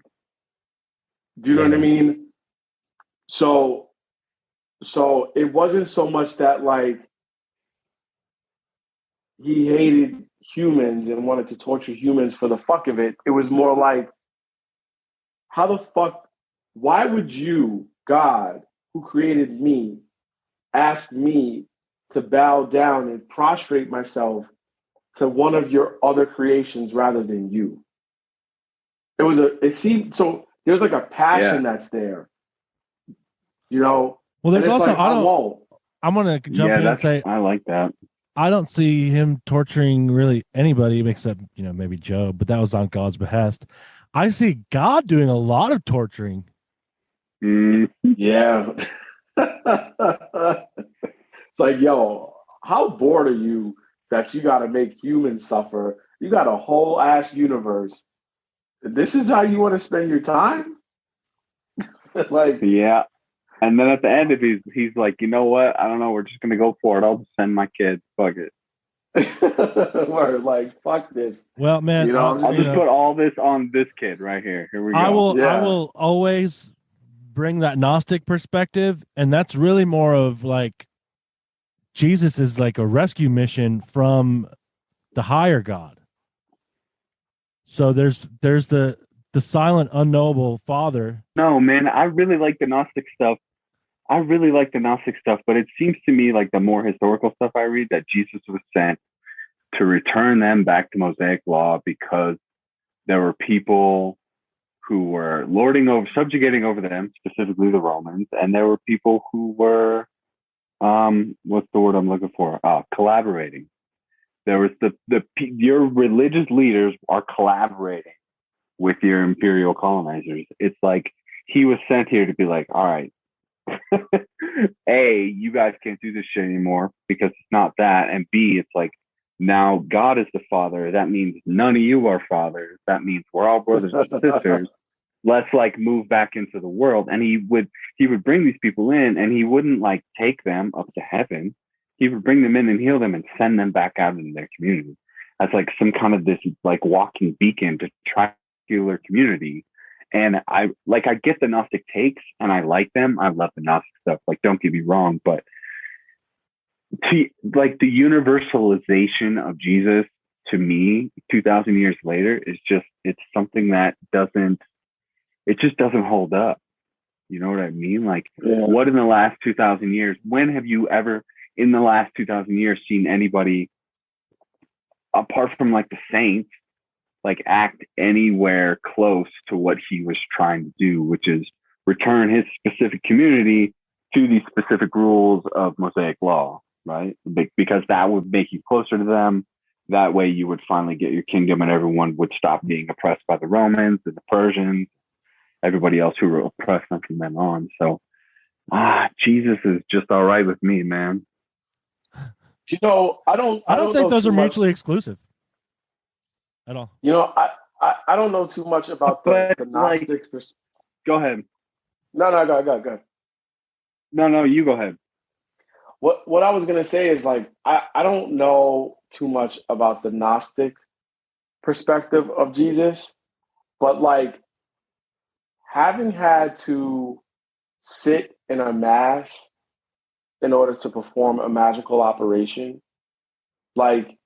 Do you know what I mean? So it wasn't so much that like he hated humans and wanted to torture humans for the fuck of it. It was more like, why would you, God, who created me, ask me to bow down and prostrate myself to one of your other creations rather than you? It seemed so. There's like a passion that's there, you know. Well, there's also like, I'm gonna jump in and say I like that. I don't see him torturing really anybody except, you know, maybe Job, but that was on God's behest. I see God doing a lot of torturing. Yeah. It's like, yo, how bored are you that you got to make humans suffer? You got a whole ass universe. This is how you want to spend your time? Like, yeah. And then at the end, if he's like, you know what? I don't know. We're just gonna go for it. I'll just send my kids. Fuck it. We're like, fuck this. Well, man, you know, I'll just put all this on this kid right here. Here we go. I will always bring that Gnostic perspective, and that's really more of like Jesus is like a rescue mission from the higher God. So there's the silent, unknowable Father. No, man, I really like the Gnostic stuff. But it seems to me like the more historical stuff I read, that Jesus was sent to return them back to Mosaic law because there were people who were subjugating over them, specifically the Romans, and there were people who were, what's the word I'm looking for? Collaborating. There was your religious leaders are collaborating with your imperial colonizers. It's like he was sent here to be like, all right, A, you guys can't do this shit anymore because it's not that. And B, it's like, now God is the Father. That means none of you are fathers. That means we're all brothers and sisters. Let's like move back into the world. And he would bring these people in, and he wouldn't like take them up to heaven. He would bring them in and heal them and send them back out into their community as like some kind of this like walking beacon to triangular community. And I get the Gnostic takes and I like them. I love the Gnostic stuff. Like, don't get me wrong, but like the universalization of Jesus to me 2,000 years later is just, it's something that doesn't hold up. You know what I mean? Like, what in the last 2,000 years, when have you ever in the last 2,000 years seen anybody apart from like the saints, like act anywhere close to what he was trying to do, which is return his specific community to these specific rules of Mosaic law, right? Because that would make you closer to them. That way you would finally get your kingdom and everyone would stop being oppressed by the Romans and the Persians, everybody else who oppressed them from then on. So, Jesus is just all right with me, man. You know, I don't think those are mutually exclusive at all. You know, I don't know too much about the Gnostics. Like, go ahead. No, go. No, you go ahead. What I was gonna say is like I don't know too much about the Gnostic perspective of Jesus, but like having had to sit in a mass in order to perform a magical operation, like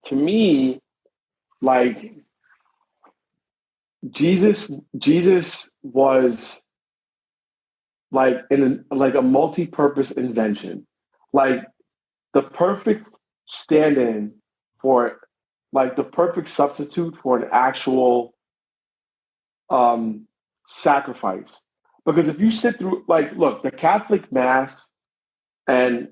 to me, like Jesus was like a multi-purpose invention, like the perfect stand-in for, like the perfect substitute for an actual sacrifice. Because if you sit through, like, look, the Catholic Mass, and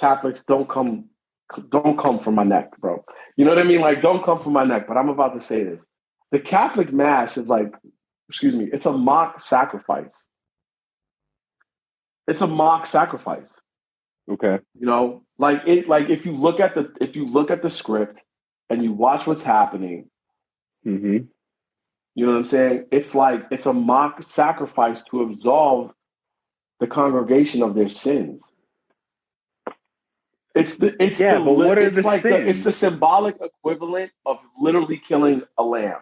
Catholics don't come from my neck, bro. You know what I mean? Like, don't come from my neck. But I'm about to say this: the Catholic Mass is like, it's a mock sacrifice. It's a mock sacrifice. Okay. You know, like if you look at the script and you watch what's happening, mm-hmm. You know what I'm saying? It's like it's a mock sacrifice to absolve the congregation of their sins. It's the symbolic equivalent of literally killing a lamb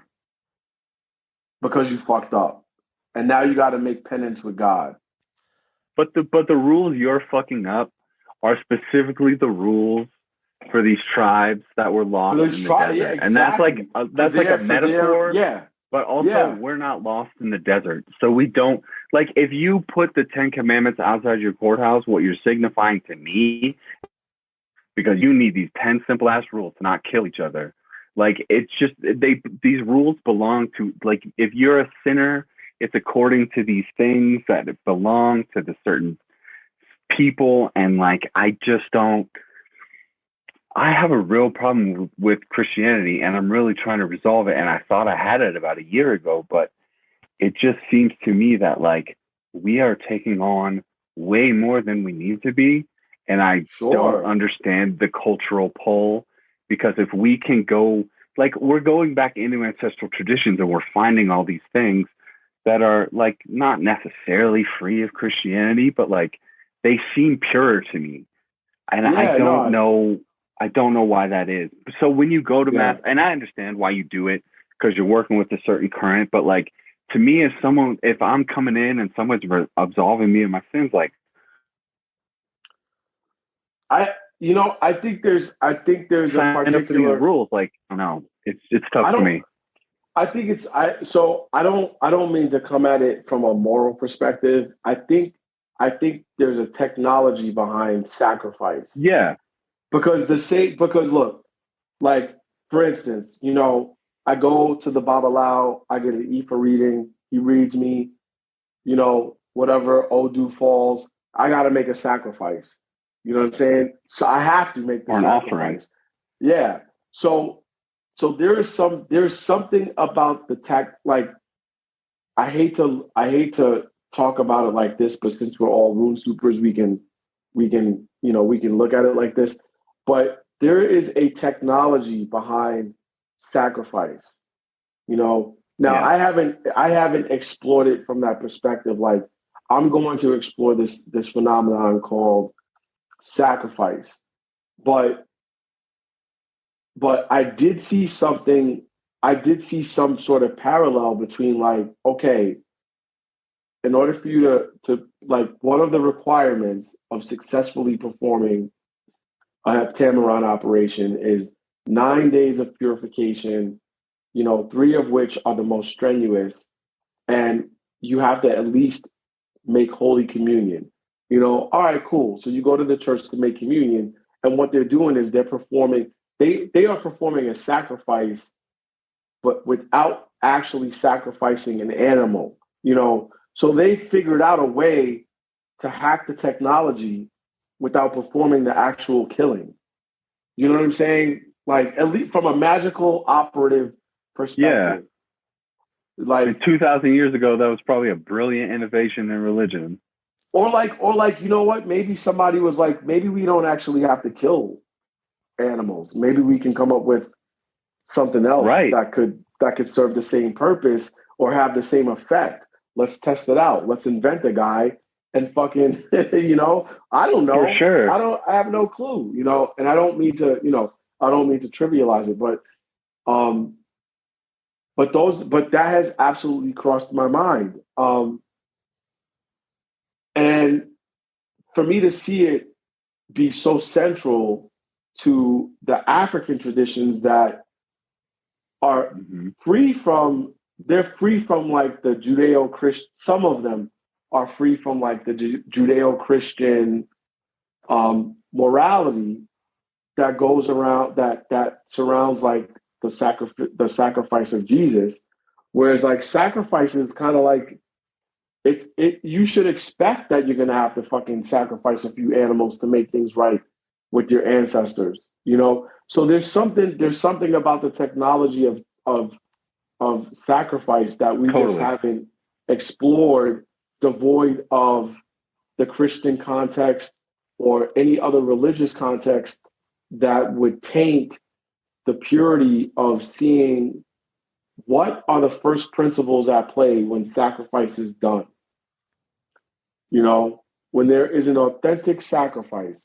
because you fucked up, and now you got to make penance with God. But the rules you're fucking up are specifically the rules for these tribes that were lost in the desert, yeah, exactly. And that's like a metaphor. But also, we're not lost in the desert, so we don't like. If you put the 10 Commandments outside your courthouse, what you're signifying to me, because you need these 10 simple ass rules to not kill each other. Like, it's just these rules belong to, like, if you're a sinner, it's according to these things that belong to the certain people, and like I have a real problem with Christianity, and I'm really trying to resolve it. And I thought I had it about a year ago, but it just seems to me that like we are taking on way more than we need to be. And I don't understand the cultural pull, because if we can go, like, we're going back into ancestral traditions and we're finding all these things that are like not necessarily free of Christianity, but like they seem pure to me. And I don't know why that is. So when you go to mass, and I understand why you do it because you're working with a certain current, but like to me, if I'm coming in and someone's absolving me of my sins, like I think there's a particular rules. Like, no, it's tough for me. I think I don't mean to come at it from a moral perspective. I think there's a technology behind sacrifice. Yeah. Because look, like, for instance, you know, I go to the Babalao, I get an Ifa reading, he reads me, you know, whatever Odu falls, I got to make a sacrifice. You know what I'm saying? So I have to make the sacrifice. Offering. Yeah. So there's something about the tech. Like, I hate to talk about it like this, but since we're all rune supers, we can look at it like this. But there is a technology behind sacrifice. You know, now I haven't explored it from that perspective. Like, I'm going to explore this phenomenon called sacrifice, but I did see something. I did see some sort of parallel between, like, okay, in order for you to like, one of the requirements of successfully performing a heptameron operation is 9 days of purification, you know, 3 of which are the most strenuous, and you have to at least make Holy Communion. You know, all right, cool. So you go to the church to make communion, and what they're doing is they're performing they are performing a sacrifice, but without actually sacrificing an animal, So they figured out a way to hack the technology without performing the actual killing. You know what I'm saying? Like, at least from a magical operative perspective. Yeah. Like 2,000 years ago, that was probably a brilliant innovation in religion. Or like, you know what? Maybe somebody was like, maybe we don't actually have to kill animals. Maybe we can come up with something else that could serve the same purpose or have the same effect. Let's test it out. Let's invent a guy and fucking, I don't know. For sure. I have no clue, and I don't mean to, trivialize it, but that has absolutely crossed my mind. And for me to see it be so central to the African traditions that are free from like the Judeo-Christian, some of them are free from like the Judeo-Christian morality that goes around, that surrounds like the sacrifice of Jesus. Whereas like sacrifice is kind of like, you should expect that you're going to have to fucking sacrifice a few animals to make things right with your ancestors, So there's something about the technology of sacrifice that we just haven't explored, devoid of the Christian context or any other religious context that would taint the purity of seeing what are the first principles at play when sacrifice is done. When there is an authentic sacrifice.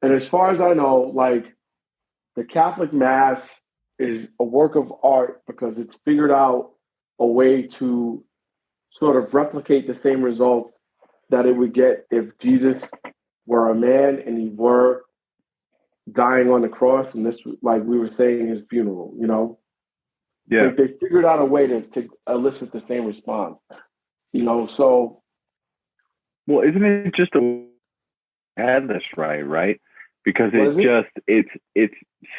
And as far as I know, like, the Catholic Mass is a work of art because it's figured out a way to sort of replicate the same results that it would get if Jesus were a man and he were dying on the cross, and this, like we were saying, his funeral, Yeah. Like, they figured out a way to elicit the same response, so. Well, isn't it just headless rite, right? Because it's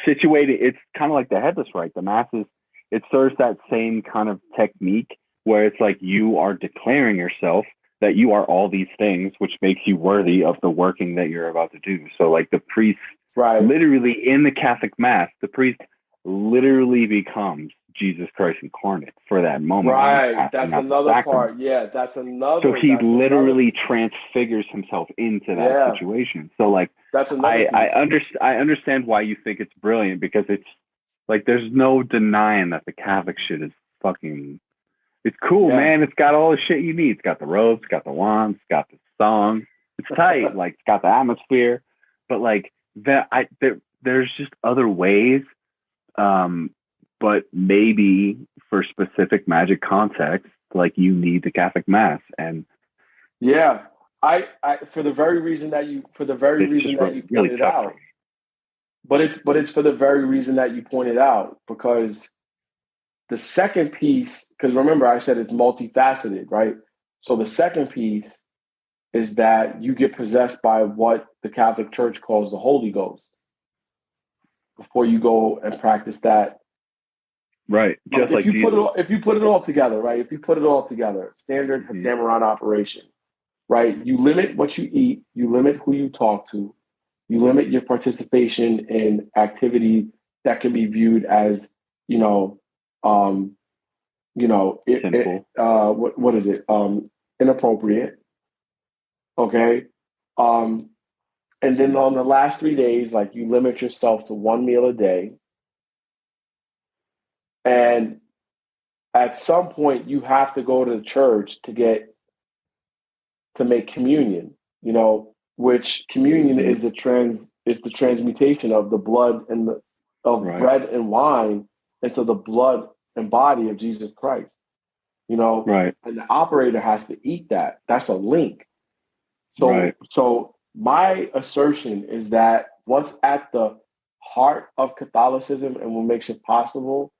situated. It's kind of like the headless rite. The masses, it serves that same kind of technique where it's like you are declaring yourself that you are all these things, which makes you worthy of the working that you're about to do. So like the priest, literally in the Catholic Mass, the priest literally becomes Jesus Christ incarnate for that moment. Right. That's another part. Yeah, that's another. So he literally transfigures himself into that situation. So like, that's another I understand why you think it's brilliant, because it's like, there's no denying that the Catholic shit is fucking, it's cool, man. It's got all the shit you need. It's got the robes, it's got the wands, it's got the song. It's tight. Like, it's got the atmosphere, but like there's just other ways. But maybe for specific magic context, like, you need the Catholic Mass. And I for the very reason that you pointed out. But it's for the very reason that you pointed out, because the second piece, because remember I said it's multifaceted, right? So the second piece is that you get possessed by what the Catholic Church calls the Holy Ghost before you go and practice that. Right. Just like Jesus. If you put it all together, right? If you put it all together, standard Hatameron operation, right? You limit what you eat, you limit who you talk to, you limit your participation in activity that can be viewed as, what is it? Inappropriate. Okay. And then on the last 3 days, like, you limit yourself to one meal a day. And at some point you have to go to the church to make communion, which communion is the transmutation of the blood and bread and wine into the blood and body of Jesus Christ, and the operator has to eat that. That's a link. So my assertion is that what's at the heart of Catholicism and what makes it possible,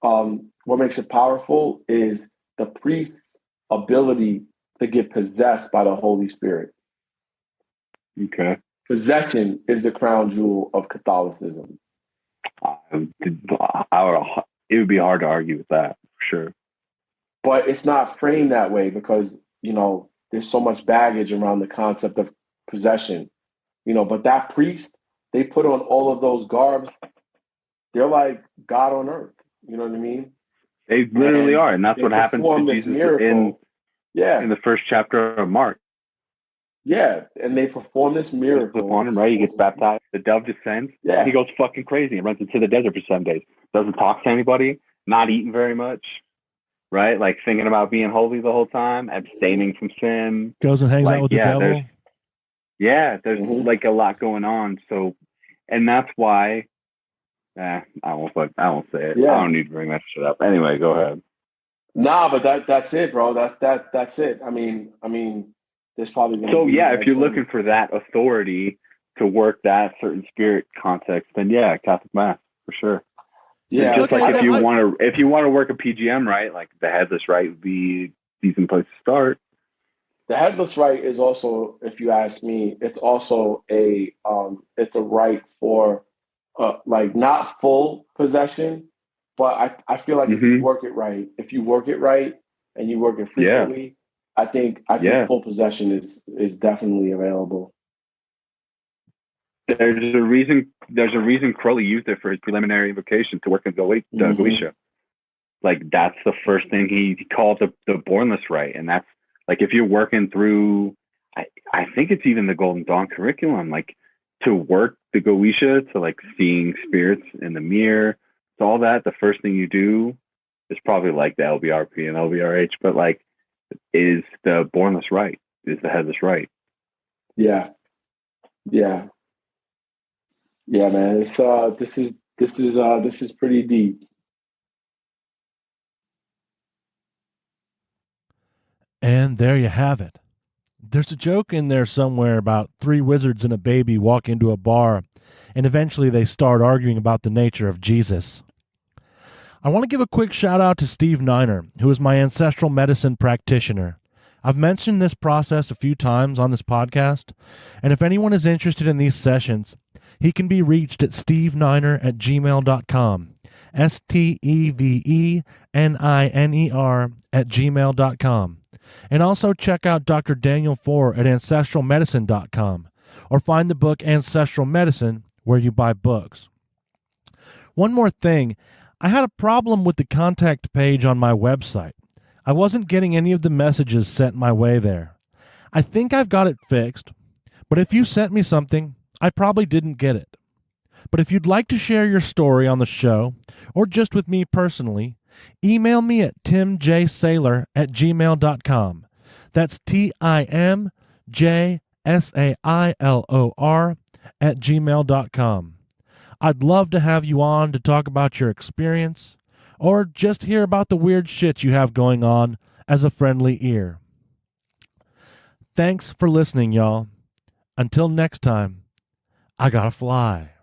what makes it powerful, is the priest's ability to get possessed by the Holy Spirit. Okay. possession is the crown jewel of Catholicism. It would be hard to argue with that, for sure. But it's not framed that way because, there's so much baggage around the concept of possession. But that priest, they put on all of those garbs. They're like God on earth. You know what I mean? They literally are. And that's what happens to Jesus in the first chapter of Mark. Yeah, and they perform this miracle on him, right? He gets baptized. The dove descends. Yeah, he goes fucking crazy and runs into the desert for 7 days. Doesn't talk to anybody. Not eating very much, right? Like thinking about being holy the whole time, abstaining from sin. Goes and hangs out with the devil. There's like a lot going on. So, and that's why. I won't say it. Yeah. I don't need to bring that shit up. Anyway, go ahead. Nah, but that's it, bro. That's it. I mean. There's probably if you're looking for that authority to work that certain spirit context, then Catholic Mass for sure. Yeah, just like if you want to work a PGM right, like the headless rite would be a decent place to start. The headless rite is also, if you ask me, it's also it's a rite for like not full possession, but I feel like if you work it right and you work it frequently. I think full possession is definitely available. There's a reason Crowley used it for his preliminary invocation to work in Goetia. Like that's the first thing he called the bornless rite, and that's like if you're working through, I think it's even the Golden Dawn curriculum, like to work the Goetia to like seeing spirits in the mirror, to all that. The first thing you do is probably like the LBRP and LBRH, but like. Is the bornless rite, is the headless rite. Yeah, man. It's this is pretty deep. And there you have it. There's a joke in there somewhere about 3 wizards and a baby walk into a bar, and eventually they start arguing about the nature of Jesus. I want to give a quick shout out to Steve Niner, who is my ancestral medicine practitioner. I've mentioned this process a few times on this podcast, and if anyone is interested in these sessions, he can be reached at steveniner@gmail.com, steveniner@gmail.com, and also check out Dr. Daniel Four at ancestralmedicine.com, or find the book Ancestral Medicine where you buy books. One more thing. I had a problem with the contact page on my website. I wasn't getting any of the messages sent my way there. I think I've got it fixed, but if you sent me something, I probably didn't get it. But if you'd like to share your story on the show, or just with me personally, email me at timjsailor@gmail.com. That's timjsailor@gmail.com. I'd love to have you on to talk about your experience, or just hear about the weird shit you have going on as a friendly ear. Thanks for listening, y'all. Until next time, I gotta fly.